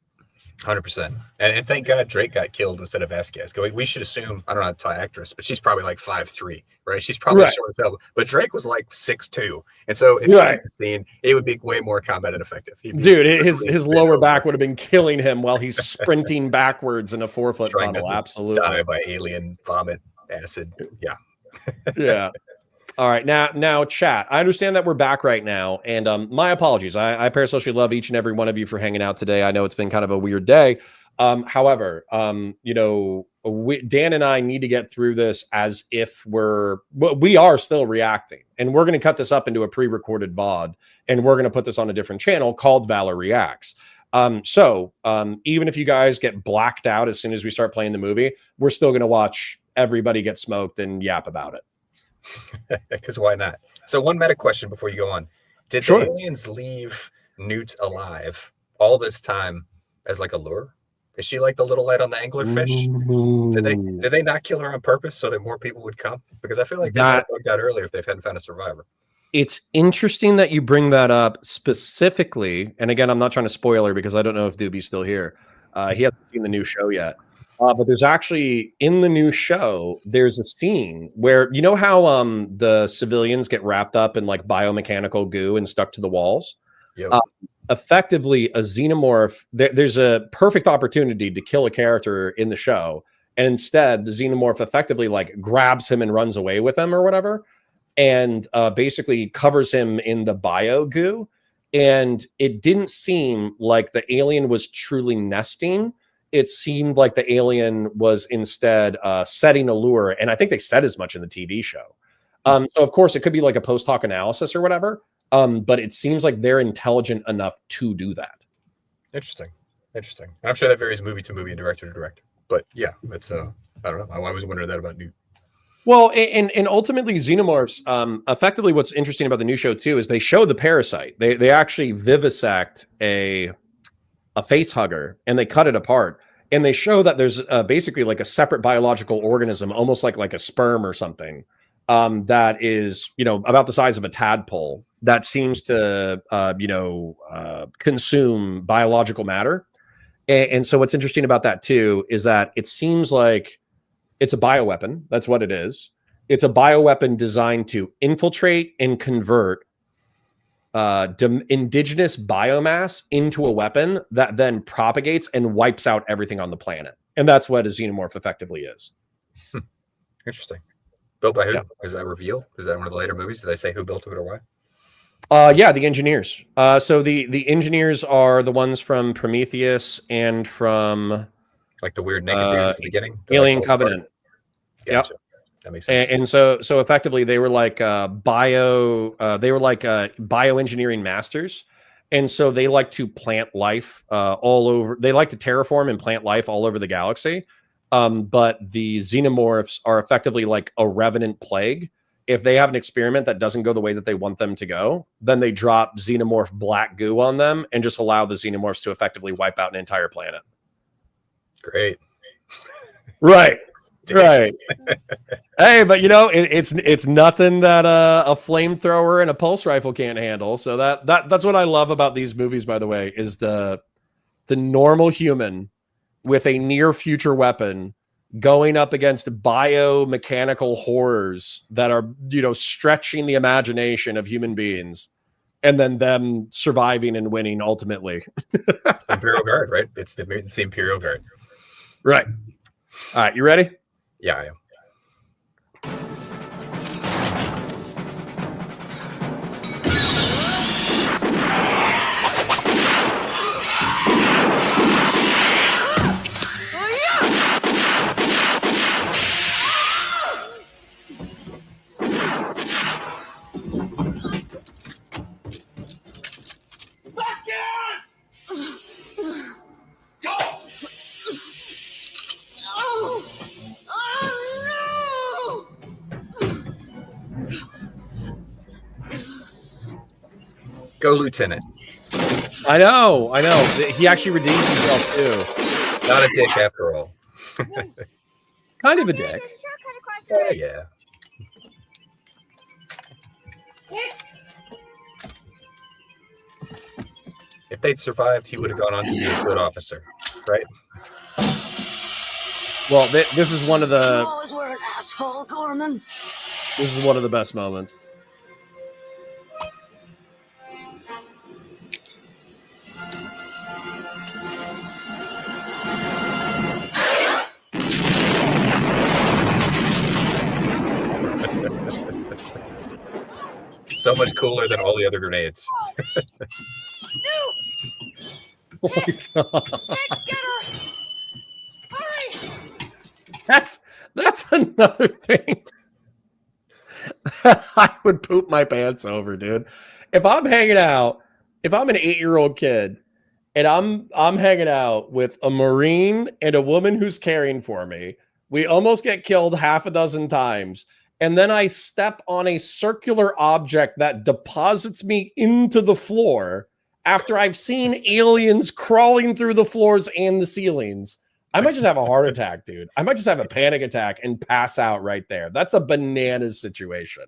100%. And thank God Drake got killed instead of Vasquez. We should assume, I don't know how to tell actress, but she's probably like 5'3", right? She's probably short as hell. But Drake was like 6'2". And so if he was in the scene, it would be way more combat effective. Dude, his lower back would have been killing him while he's sprinting backwards in a 4-foot tunnel. Absolutely. Die by alien vomit acid. Yeah. Yeah. All right, now, chat. I understand that we're back right now, and my apologies. I parasocially love each and every one of you for hanging out today. I know it's been kind of a weird day. However, Dan and I need to get through this as if we are still reacting, and we're going to cut this up into a pre-recorded VOD, and we're going to put this on a different channel called Valor Reacts. So even if you guys get blacked out as soon as we start playing the movie, we're still going to watch everybody get smoked and yap about it. Because why not? So one meta question before you go on. Did the aliens leave Newt alive all this time as like a lure? Is she like the little light on the anglerfish? Did they not kill her on purpose so that more people would come? Because I feel like they might have bugged out earlier if they hadn't found a survivor. It's interesting that you bring that up specifically. And again, I'm not trying to spoil her because I don't know if Doobie's still here. He hasn't seen the new show yet. But there's actually, in the new show, there's a scene where, you know how the civilians get wrapped up in like biomechanical goo and stuck to the walls? Yep. Effectively, a xenomorph, there's a perfect opportunity to kill a character in the show. And instead, the xenomorph effectively like grabs him and runs away with him or whatever. And basically covers him in the bio goo. And it didn't seem like the alien was truly nesting. It seemed like the alien was instead setting a lure. And I think they said as much in the TV show. So, of course, it could be like a post hoc analysis or whatever. But it seems like they're intelligent enough to do that. Interesting. I'm sure that varies movie to movie and director to director. But yeah, it's I don't know. I always wondered that about Newt. Well, and ultimately xenomorphs, effectively what's interesting about the new show, too, is they show the parasite. They actually vivisect a face hugger and they cut it apart. And they show that there's basically like a separate biological organism, almost like a sperm or something, that is, about the size of a tadpole that seems to, consume biological matter. And so what's interesting about that, too, is that it seems like it's a bioweapon. That's what it is. It's a bioweapon designed to infiltrate and convert indigenous biomass into a weapon that then propagates and wipes out everything on the planet. And that's what a xenomorph effectively is. Interesting. Built by who? Yeah. Is that revealed? Is that one of the later movies? Did they say who built it or why? Yeah, the engineers. So the engineers are the ones from Prometheus and from like the weird naked dude at the beginning. Alien Covenant. Gotcha. Yep. That makes sense. And so effectively they were like bioengineering masters. And so they like to plant life all over. They like to terraform and plant life all over the galaxy. But the xenomorphs are effectively like a revenant plague. If they have an experiment that doesn't go the way that they want them to go, then they drop xenomorph black goo on them and just allow the xenomorphs to effectively wipe out an entire planet. Great. Right. Right. Hey, but it's nothing that a flamethrower and a pulse rifle can't handle. So that's what I love about these movies, by the way, is the normal human with a near future weapon going up against biomechanical horrors that are, stretching the imagination of human beings. and then them surviving and winning ultimately. It's the Imperial Guard, right? It's the Imperial Guard. Right. All right, you ready? Yeah, I am. Go! Oh! Oh Go, Lieutenant. I know. He actually redeems himself too. Not a dick after all. Kind of a dick. Yeah. If they'd survived, he would have gone on to be a good officer, right? Well, this is one of You the always were an asshole, Gorman. this is one of the best moments. So much cooler than all the other grenades. Oh my God. Let's get her! Hurry! That's another thing. I would poop my pants over, dude. If I'm hanging out, if I'm an 8-year-old kid and I'm hanging out with a Marine and a woman who's caring for me, we almost get killed half a dozen times. And then I step on a circular object that deposits me into the floor after I've seen aliens crawling through the floors and the ceilings. I might just have a heart attack, dude. I might just have a panic attack and pass out right there. That's a bananas situation.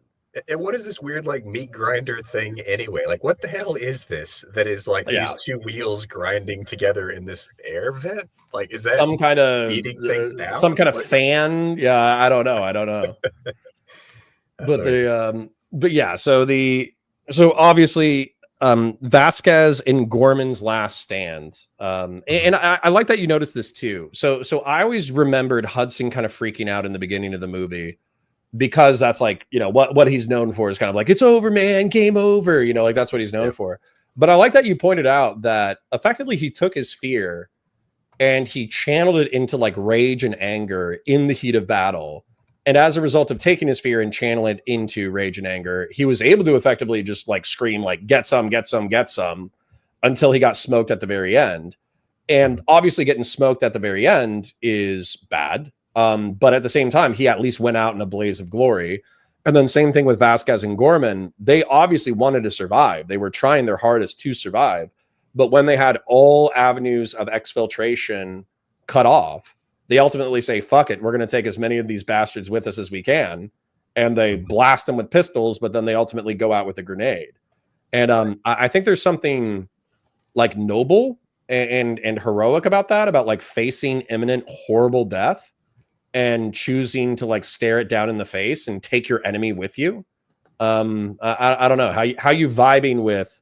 And what is this weird like meat grinder thing anyway? Like, what the hell is this that is like these two wheels grinding together in this air vent? Like, is that some kind of beating things down? Some kind of fan? Yeah, I don't know. But yeah, so obviously Vasquez in Gorman's last stand. And I like that you noticed this too. So I always remembered Hudson kind of freaking out in the beginning of the movie because that's like, you know, what he's known for is kind of like, it's over, man, game over, you know, like that's what he's known for. But I like that you pointed out that effectively he took his fear and he channeled it into like rage and anger in the heat of battle. And as a result of taking his fear and channeling it into rage and anger, he was able to effectively just like scream like, get some, get some, get some, until he got smoked at the very end. And obviously getting smoked at the very end is bad. But at the same time, he at least went out in a blaze of glory. And then same thing with Vasquez and Gorman. They obviously wanted to survive. They were trying their hardest to survive. But when they had all avenues of exfiltration cut off, they ultimately say, fuck it, we're going to take as many of these bastards with us as we can. And they blast them with pistols, but then they ultimately go out with a grenade. And I think there's something like noble and heroic about that, about like facing imminent horrible death and choosing to like stare it down in the face and take your enemy with you. I don't know. How you vibing with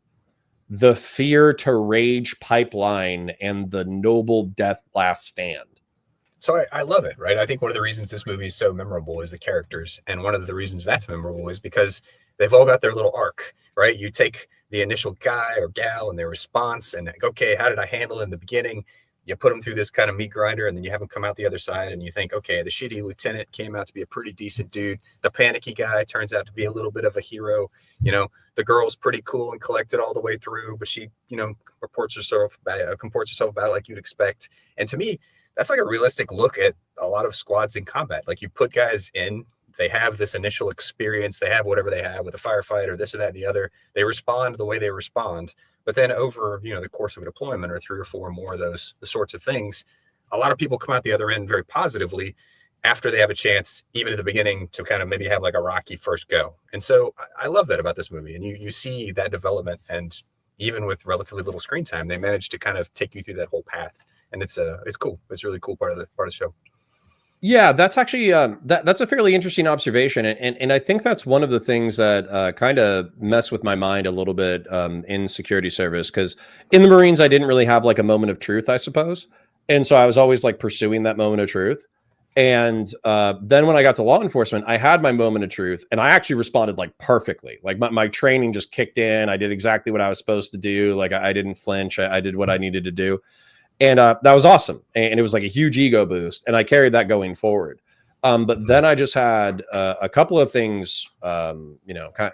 the fear to rage pipeline and the noble death last stand? So I love it, right? I think one of the reasons this movie is so memorable is the characters. And one of the reasons that's memorable is because they've all got their little arc, right? You take the initial guy or gal and their response and like, okay, how did I handle it in the beginning? You put them through this kind of meat grinder and then you have them come out the other side and you think, okay, the shitty lieutenant came out to be a pretty decent dude. The panicky guy turns out to be a little bit of a hero. You know, the girl's pretty cool and collected all the way through, but she, you know, comports herself about like you'd expect. And to me, that's like a realistic look at a lot of squads in combat. Like you put guys in, they have this initial experience, they have whatever they have with a firefight or this or that and the other. They respond the way they respond. But then over, you know, the course of a deployment or 3 or 4 more of those the sorts of things, a lot of people come out the other end very positively after they have a chance, even at the beginning, to kind of maybe have like a rocky first go. And so I love that about this movie. And you see that development, and even with relatively little screen time, they managed to kind of take you through that whole path. And it's cool. It's a really cool part of the show. Yeah, that's actually that's a fairly interesting observation, and I think that's one of the things that kind of mess with my mind a little bit in security service, because in the Marines I didn't really have like a moment of truth, I suppose, and so I was always like pursuing that moment of truth, and then when I got to law enforcement, I had my moment of truth, and I actually responded like perfectly, like my training just kicked in, I did exactly what I was supposed to do, like I didn't flinch, I did what I needed to do. And that was awesome, and it was like a huge ego boost, and I carried that going forward. But then I just had a couple of things, kind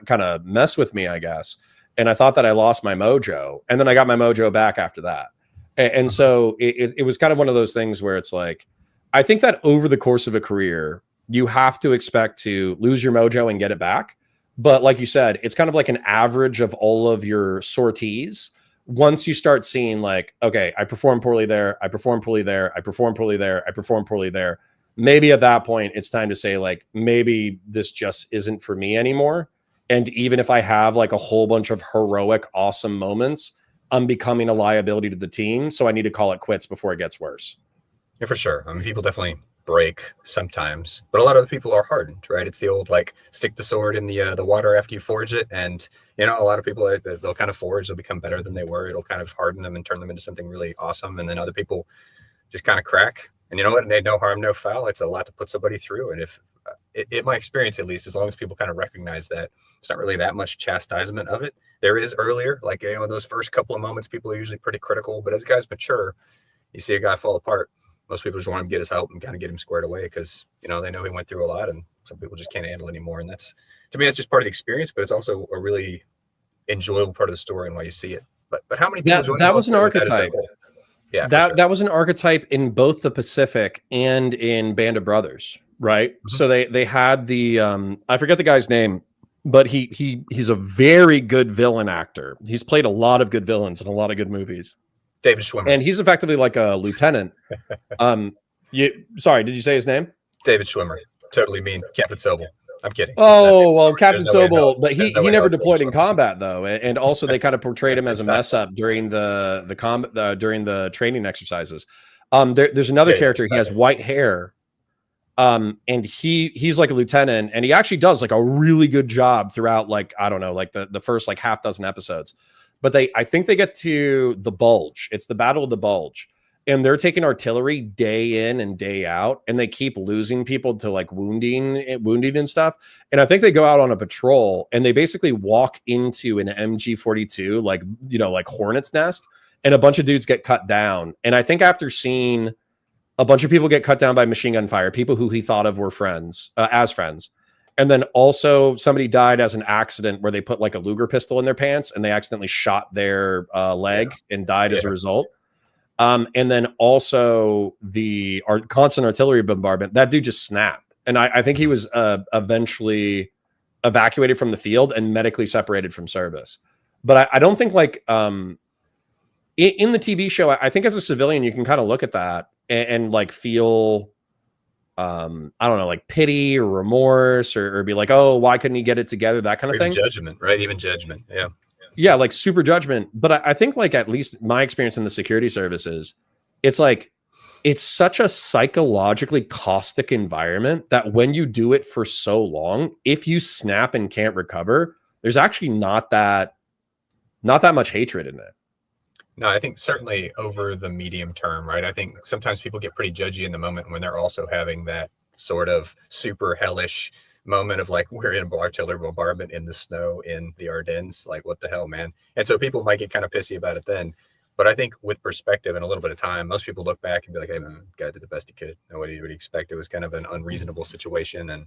of mess with me, I guess. And I thought that I lost my mojo, and then I got my mojo back after that. And so it was kind of one of those things where it's like, I think that over the course of a career, you have to expect to lose your mojo and get it back. But like you said, it's kind of like an average of all of your sorties. Once you start seeing like, okay, I perform poorly there, I perform poorly there, I perform poorly there, I perform poorly there, maybe at that point it's time to say like, maybe this just isn't for me anymore. And even if I have like a whole bunch of heroic, awesome moments, I'm becoming a liability to the team. So I need to call it quits before it gets worse. Yeah, for sure. I mean, people definitely break sometimes, but a lot of the people are hardened, right? It's the old like stick the sword in the water after you forge it, and a lot of people they'll kind of forge, they'll become better than they were. It'll kind of harden them and turn them into something really awesome, and then other people just kind of crack. And you know what? No harm, no foul. It's a lot to put somebody through, and if in my experience, at least, as long as people kind of recognize that it's not really that much chastisement of it. There is earlier, like those first couple of moments, people are usually pretty critical, but as guys mature, you see a guy fall apart, most people just want him to get his help and kind of get him squared away because they know he went through a lot, and some people just can't handle it anymore. And that's, to me, that's just part of the experience, but it's also a really enjoyable part of the story and why you see it. But how many people that was an archetype? Yeah, that was an archetype in both the Pacific and in Band of Brothers, right? Mm-hmm. So they had the I forget the guy's name, but he's a very good villain actor. He's played a lot of good villains in a lot of good movies. David Schwimmer. And he's effectively like a lieutenant. Sorry, did you say his name? David Schwimmer. Totally mean Captain Sobel. I'm kidding. Oh, well, Captain Sobel, but he never deployed in combat though, and also they kind of portrayed him as a mess up during during the training exercises. There's another character. He has white hair, and he's like a lieutenant, and he actually does like a really good job throughout, like I don't know, like the first like half dozen episodes. But I think they get to the Bulge. It's the Battle of the Bulge. And they're taking artillery day in and day out, and they keep losing people to like wounding and stuff. And I think they go out on a patrol, and they basically walk into an MG-42, like hornet's nest, and a bunch of dudes get cut down. And I think after seeing a bunch of people get cut down by machine gun fire, people who he thought of were friends, as friends, and then also somebody died as an accident where they put like a Luger pistol in their pants and they accidentally shot their leg and died as a result. And then also the constant artillery bombardment, that dude just snapped. And I think he was eventually evacuated from the field and medically separated from service. But I don't think like in the TV show, I think as a civilian, you can kind of look at that and like feel, I don't know, like pity or remorse or be like, oh, why couldn't he get it together? That kind of thing. Judgment, right? Even judgment. Yeah. Yeah, like super judgment. But I think like at least my experience in the security services, it's like it's such a psychologically caustic environment that when you do it for so long, if you snap and can't recover, there's actually not that much hatred in it. No, I think certainly over the medium term, right? I think sometimes people get pretty judgy in the moment when they're also having that sort of super hellish moment of like, we're in artillery bombardment in the snow in the Ardennes, like what the hell, man. And so people might get kind of pissy about it then, but I think with perspective and a little bit of time, most people look back and be like, hey man, guy did the best he could. Nobody would expect. It was kind of an unreasonable situation. And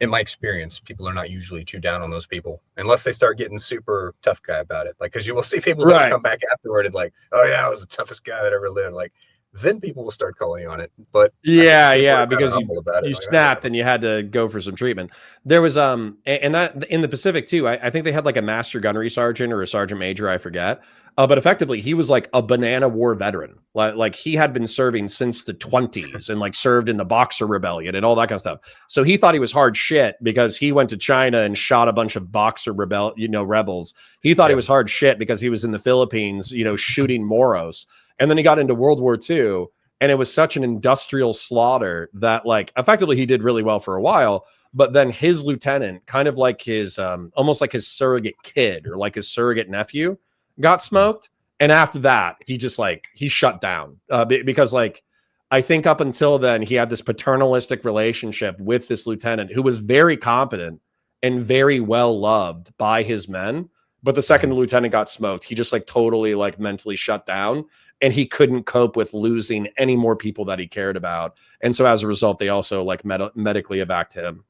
in my experience, people are not usually too down on those people unless they start getting super tough guy about it. Like, cause you will see people that come back afterward and like, oh yeah, I was the toughest guy that ever lived. Like, then people will start calling you on it. But yeah, because you snapped and you had to go for some treatment. There was and that in the Pacific too. I think they had like a master gunnery sergeant or a sergeant major, I forget. But effectively, he was like a banana war veteran. Like he had been serving since the 20s and like served in the Boxer Rebellion and all that kind of stuff. So he thought he was hard shit because he went to China and shot a bunch of Boxer rebels. He thought he was hard shit because he was in the Philippines, shooting Moros. And then he got into World War II And it was such an industrial slaughter that like effectively he did really well for a while. But then his lieutenant, kind of like his almost like his surrogate kid or like his surrogate nephew, got smoked. And after that, he just like he shut down because like I think up until then he had this paternalistic relationship with this lieutenant who was very competent and very well loved by his men. But the second the lieutenant got smoked, he just like totally like mentally shut down, and he couldn't cope with losing any more people that he cared about. And so as a result, they also like medically evac him.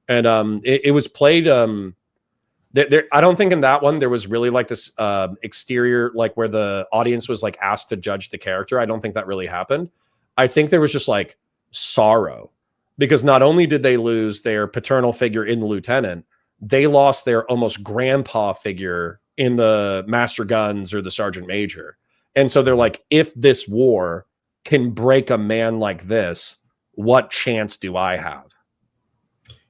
And it was played. I don't think in that one there was really like this exterior, like where the audience was like asked to judge the character. I don't think that really happened. I think there was just like sorrow because not only did they lose their paternal figure in the lieutenant, they lost their almost grandpa figure in the master guns or the sergeant major. And so they're like, if this war can break a man like this, what chance do I have?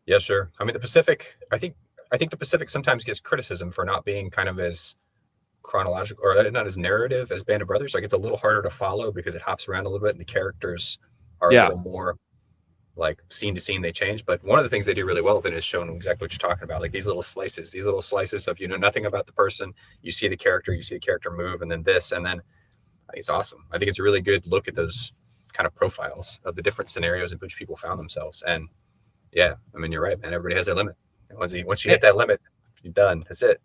Yeah, sure. I mean, the Pacific, I think the Pacific sometimes gets criticism for not being kind of as chronological or not as narrative as Band of Brothers. Like it's a little harder to follow because it hops around a little bit and the characters are a little more like scene to scene, they change. But one of the things they do really well with it is showing exactly what you're talking about. Like these little slices of, you know, nothing about the person, you see the character move, and then this, and then it's awesome. I think it's a really good look at those kind of profiles of the different scenarios in which people found themselves. And yeah, I mean, you're right, man. Everybody has their limit. And once you hit that limit, you're done. That's it.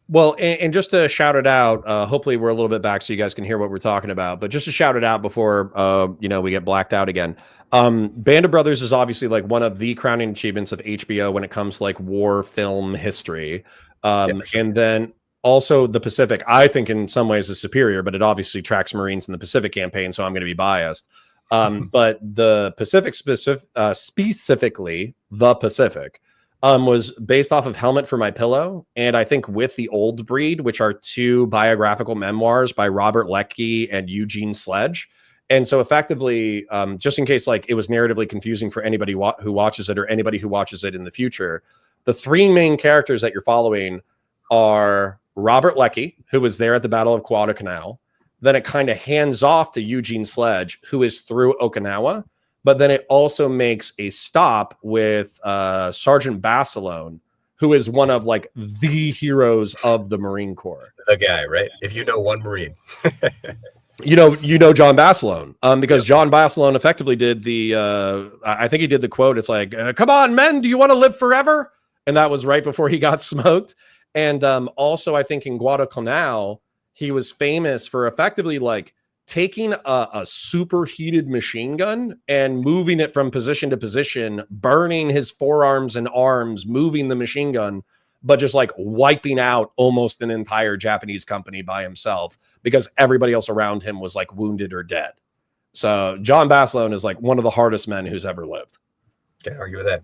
Well, and just to shout it out, hopefully we're a little bit back so you guys can hear what we're talking about. But just to shout it out before, we get blacked out again. Band of Brothers is obviously like one of the crowning achievements of HBO when it comes to like war film history. And then also the Pacific, I think in some ways is superior, but it obviously tracks Marines in the Pacific campaign, so I'm going to be biased. But the Pacific specifically, the Pacific, was based off of Helmet for My Pillow, and I think With the Old Breed, which are two biographical memoirs by Robert Leckie and Eugene Sledge. And so effectively, just in case like it was narratively confusing for anybody who watches it or anybody who watches it in the future, the three main characters that you're following are Robert Leckie, who was there at the Battle of Guadalcanal. Then it kind of hands off to Eugene Sledge, who is through Okinawa. But then it also makes a stop with Sergeant Basilone, who is one of like the heroes of the Marine Corps. The guy, right? If you know one Marine. you know John Basilone, because John Basilone effectively did the, I think he did the quote. It's like, come on, men, do you want to live forever? And that was right before he got smoked. And also, I think in Guadalcanal, he was famous for effectively like taking a superheated machine gun and moving it from position to position, burning his forearms and arms, moving the machine gun, but just like wiping out almost an entire Japanese company by himself because everybody else around him was like wounded or dead. So John Basilone is like one of the hardest men who's ever lived. Can't argue with that.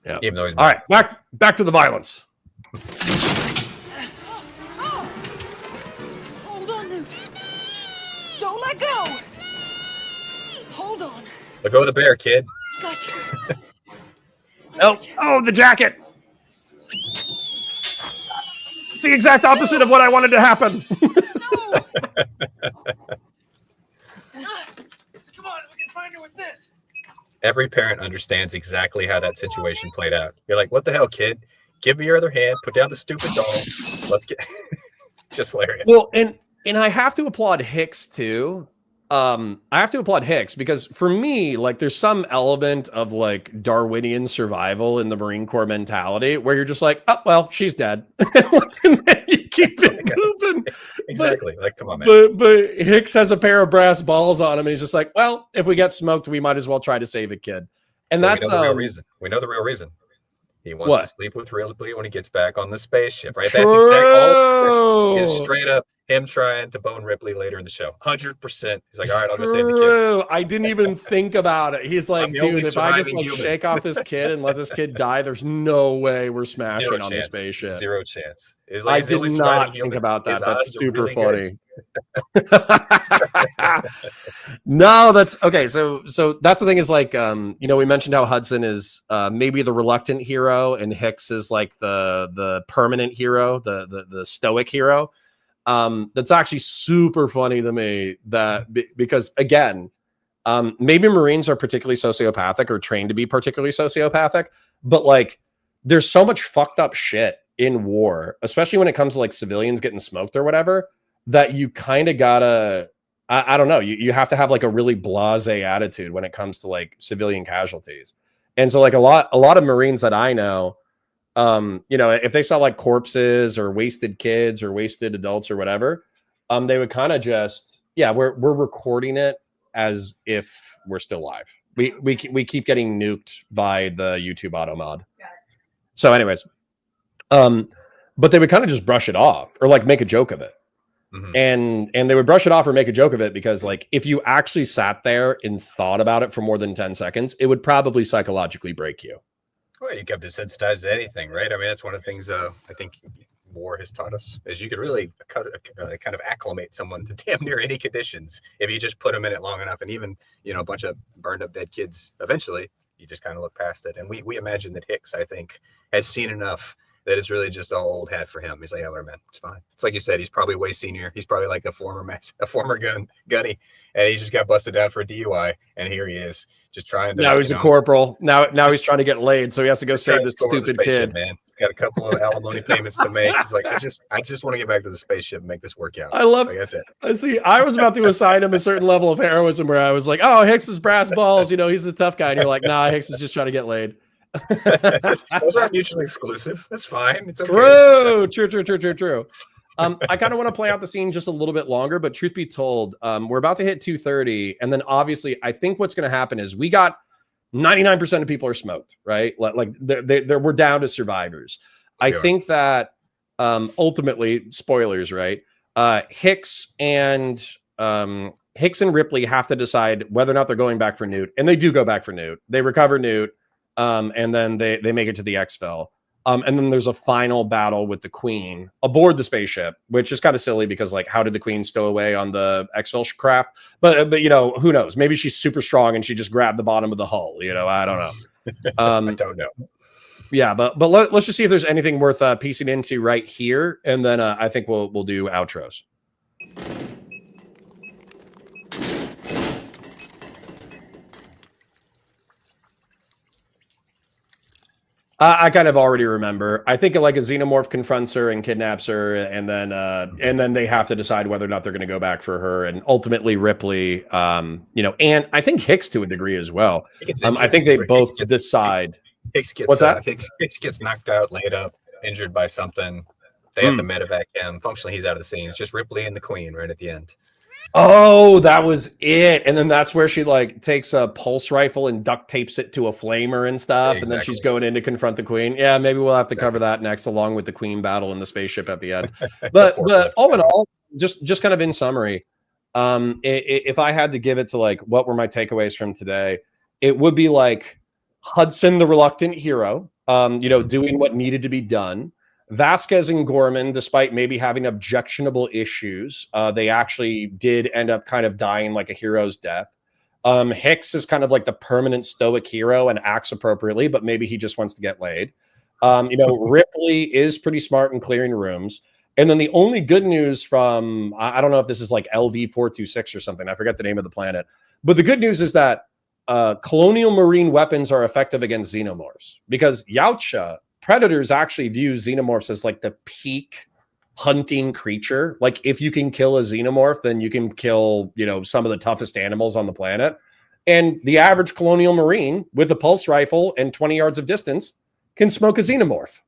Yeah. Even though he's all right, back to the violence. Hold on, Newt. Don't let go. Hold on. Let go of the bear, kid. Gotcha. Oh, the jacket. It's the exact opposite of what I wanted to happen. No. Come on, we can find her with this. Every parent understands exactly how that situation played out. You're like, what the hell, kid? Give me your other hand. Put down the stupid doll. Let's get. It's just hilarious. Well, and I have to applaud Hicks too. I have to applaud Hicks because for me, like, there's some element of like Darwinian survival in the Marine Corps mentality where you're just like, oh well, she's dead, and then you keep it moving. Exactly. Like, come on, man. But Hicks has a pair of brass balls on him, and he's just like, well, if we get smoked, we might as well try to save a kid. And Well, that's we know the real reason. We know the real reason. He wants to sleep with Ripley when he gets back on the spaceship, right? That's exactly all. It's straight up him trying to bone Ripley later in the show. 100%. He's like, all right, I'll go save the kid. I didn't even think about it. He's like, dude, if I just like shake off this kid and let this kid die, there's no way we're smashing on the spaceship. Zero chance. I did not think about that. That's super funny. No, that's okay. So that's the thing is like, we mentioned how Hudson is maybe the reluctant hero and Hicks is like the permanent hero, the stoic hero. That's actually super funny to me because again, maybe Marines are particularly sociopathic or trained to be particularly sociopathic, but like there's so much fucked up shit in war, especially when it comes to like civilians getting smoked or whatever, that you kind of gotta, I don't know, you have to have like a really blasé attitude when it comes to like civilian casualties. And so like a lot of Marines that I know, if they saw like corpses or wasted kids or wasted adults or whatever, they would kind of just, we're recording it as if we're still live. We keep getting nuked by the YouTube auto mod. So anyways, but they would kind of just brush it off or like make a joke of it. And they would brush it off or make a joke of it because like if you actually sat there and thought about it for more than 10 seconds, it would probably psychologically break you. Well, you get desensitized to anything, right? I mean, that's one of the things I think war has taught us is you could really kind of acclimate someone to damn near any conditions if you just put them in it long enough. And even, a bunch of burned up dead kids, eventually you just kind of look past it. And we imagine that Hicks, I think, has seen enough that it's really just all old hat for him. He's like, yeah, whatever, man, it's fine. It's like you said, he's probably way senior. He's probably like a former gunny, and he just got busted down for a DUI, and here he is, just trying to. Now he's a corporal. Now he's trying to get laid, so he has to go save this stupid kid. Man, he's got a couple of alimony payments to make. He's like, I just want to get back to the spaceship and make this work out. I love. Like, that's it. I see. I was about to assign him a certain level of heroism where I was like, oh, Hicks is brass balls. He's a tough guy, and you're like, nah, Hicks is just trying to get laid. Those aren't mutually exclusive. That's fine. It's okay. True. I kind of want to play out the scene just a little bit longer, but truth be told, we're about to hit 2:30, and then obviously, I think what's going to happen is we got 99% of people are smoked, right? Like we're down to survivors. I think that ultimately, spoilers, right? Hicks and Ripley have to decide whether or not they're going back for Newt, and they do go back for Newt. They recover Newt. And then they make it to the exfil. And then there's a final battle with the Queen aboard the spaceship, which is kind of silly because like, how did the Queen stow away on the exfil craft? But who knows? Maybe she's super strong and she just grabbed the bottom of the hull. I don't know. I don't know. Yeah, but let's just see if there's anything worth piecing into right here, and then I think we'll do outros. I kind of already remember. I think like a xenomorph confronts her and kidnaps her, and then they have to decide whether or not they're going to go back for her, and ultimately Ripley, and I think Hicks to a degree as well. I think they both decide. Hicks gets what's that? Hicks gets knocked out, laid up, injured by something. They have to medevac him. Functionally, he's out of the scene. It's just Ripley and the Queen right at the end. Oh, that was it. And then that's where she like takes a pulse rifle and duct tapes it to a flamer and stuff. Exactly. And then she's going in to confront the Queen. Yeah, maybe we'll have to cover that next, along with the Queen battle in the spaceship at the end. But all in all, just kind of in summary, if I had to give it to like what were my takeaways from today, it would be like Hudson, the reluctant hero, doing what needed to be done. Vasquez and Gorman, despite maybe having objectionable issues, they actually did end up kind of dying like a hero's death. Hicks is kind of like the permanent stoic hero and acts appropriately, but maybe he just wants to get laid. Ripley is pretty smart in clearing rooms. And then the only good news from, I don't know if this is like LV-426 or something. I forget the name of the planet. But the good news is that colonial marine weapons are effective against xenomorphs, because Yautja, predators actually view xenomorphs as like the peak hunting creature. Like if you can kill a xenomorph, then you can kill, some of the toughest animals on the planet. And the average colonial marine with a pulse rifle and 20 yards of distance can smoke a xenomorph.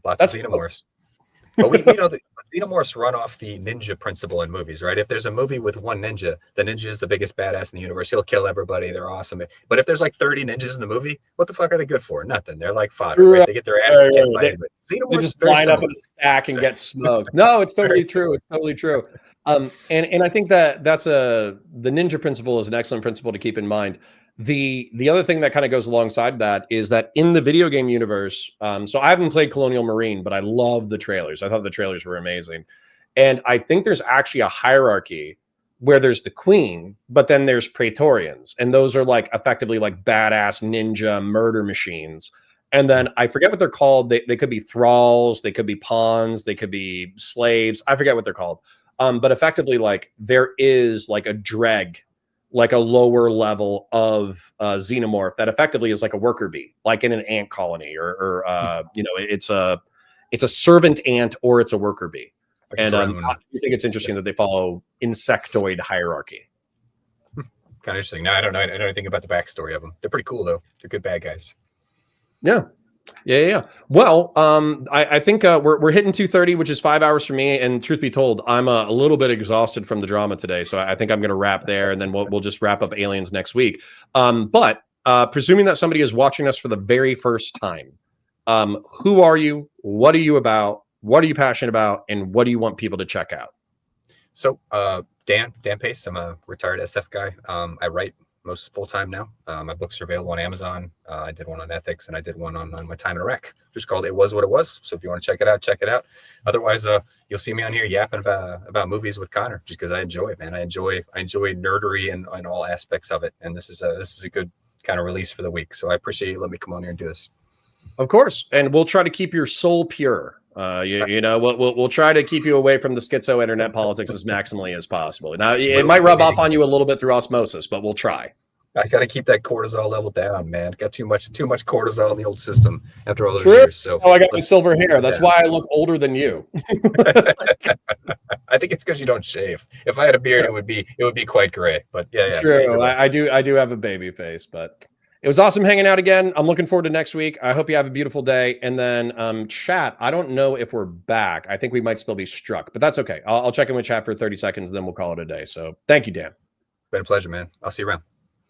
That's of xenomorphs. But the xenomorphs run off the ninja principle in movies, right? If there's a movie with one ninja, the ninja is the biggest badass in the universe. He'll kill everybody. They're awesome. But if there's like 30 ninjas in the movie, what the fuck are they good for? Nothing. They're like fodder, right? They get their ass kicked by it. They just line up in a stack and get smoked. No, it's totally true. It's totally true. And I think that's the ninja principle is an excellent principle to keep in mind. The other thing that kind of goes alongside that is that in the video game universe, so I haven't played Colonial Marine, but I love the trailers. I thought the trailers were amazing. And I think there's actually a hierarchy where there's the Queen, but then there's Praetorians. And those are like effectively like badass ninja murder machines. And then I forget what they're called. They could be thralls, they could be pawns, they could be slaves. I forget what they're called. But effectively, like there is like a dreg, like a lower level of xenomorph that effectively is like a worker bee, like in an ant colony, or it's a servant ant or it's a worker bee. And I think it's interesting that they follow insectoid hierarchy. Kind of interesting. No, I don't know anything about the backstory of them. They're pretty cool though. They're good bad guys. Yeah. Well, I think we're hitting 2:30, which is 5 hours for me. And truth be told, I'm a little bit exhausted from the drama today, so I think I'm going to wrap there, and then we'll just wrap up Aliens next week. But presuming that somebody is watching us for the very first time, who are you? What are you about? What are you passionate about? And what do you want people to check out? So, Dan Pace. I'm a retired SF guy. I write most full-time now. My books are available on Amazon. I did one on ethics, and I did one on my time in Iraq, just called It Was What It Was. So if you want to check it out, check it out. Otherwise, you'll see me on here yapping about movies with Connor, just because I enjoy it, man. I enjoy nerdery and all aspects of it. And this is a good kind of release for the week. So I appreciate you letting me come on here and do this. Of course. And we'll try to keep your soul pure. We'll try to keep you away from the schizo internet politics as maximally as possible. Now, it might rub off on you a little bit through osmosis, but we'll try. I got to keep that cortisol level down, man. Got too much cortisol in the old system after all those years. So I got my silver hair. That's why I look older than you. I think it's because you don't shave. If I had a beard, it would be quite gray. But yeah. True. I do have a baby face, but it was awesome hanging out again. I'm looking forward to next week. I hope you have a beautiful day. And then chat, I don't know if we're back. I think we might still be struck, but that's okay. I'll check in with chat for 30 seconds, and then we'll call it a day. So thank you, Dan. Been a pleasure, man. I'll see you around.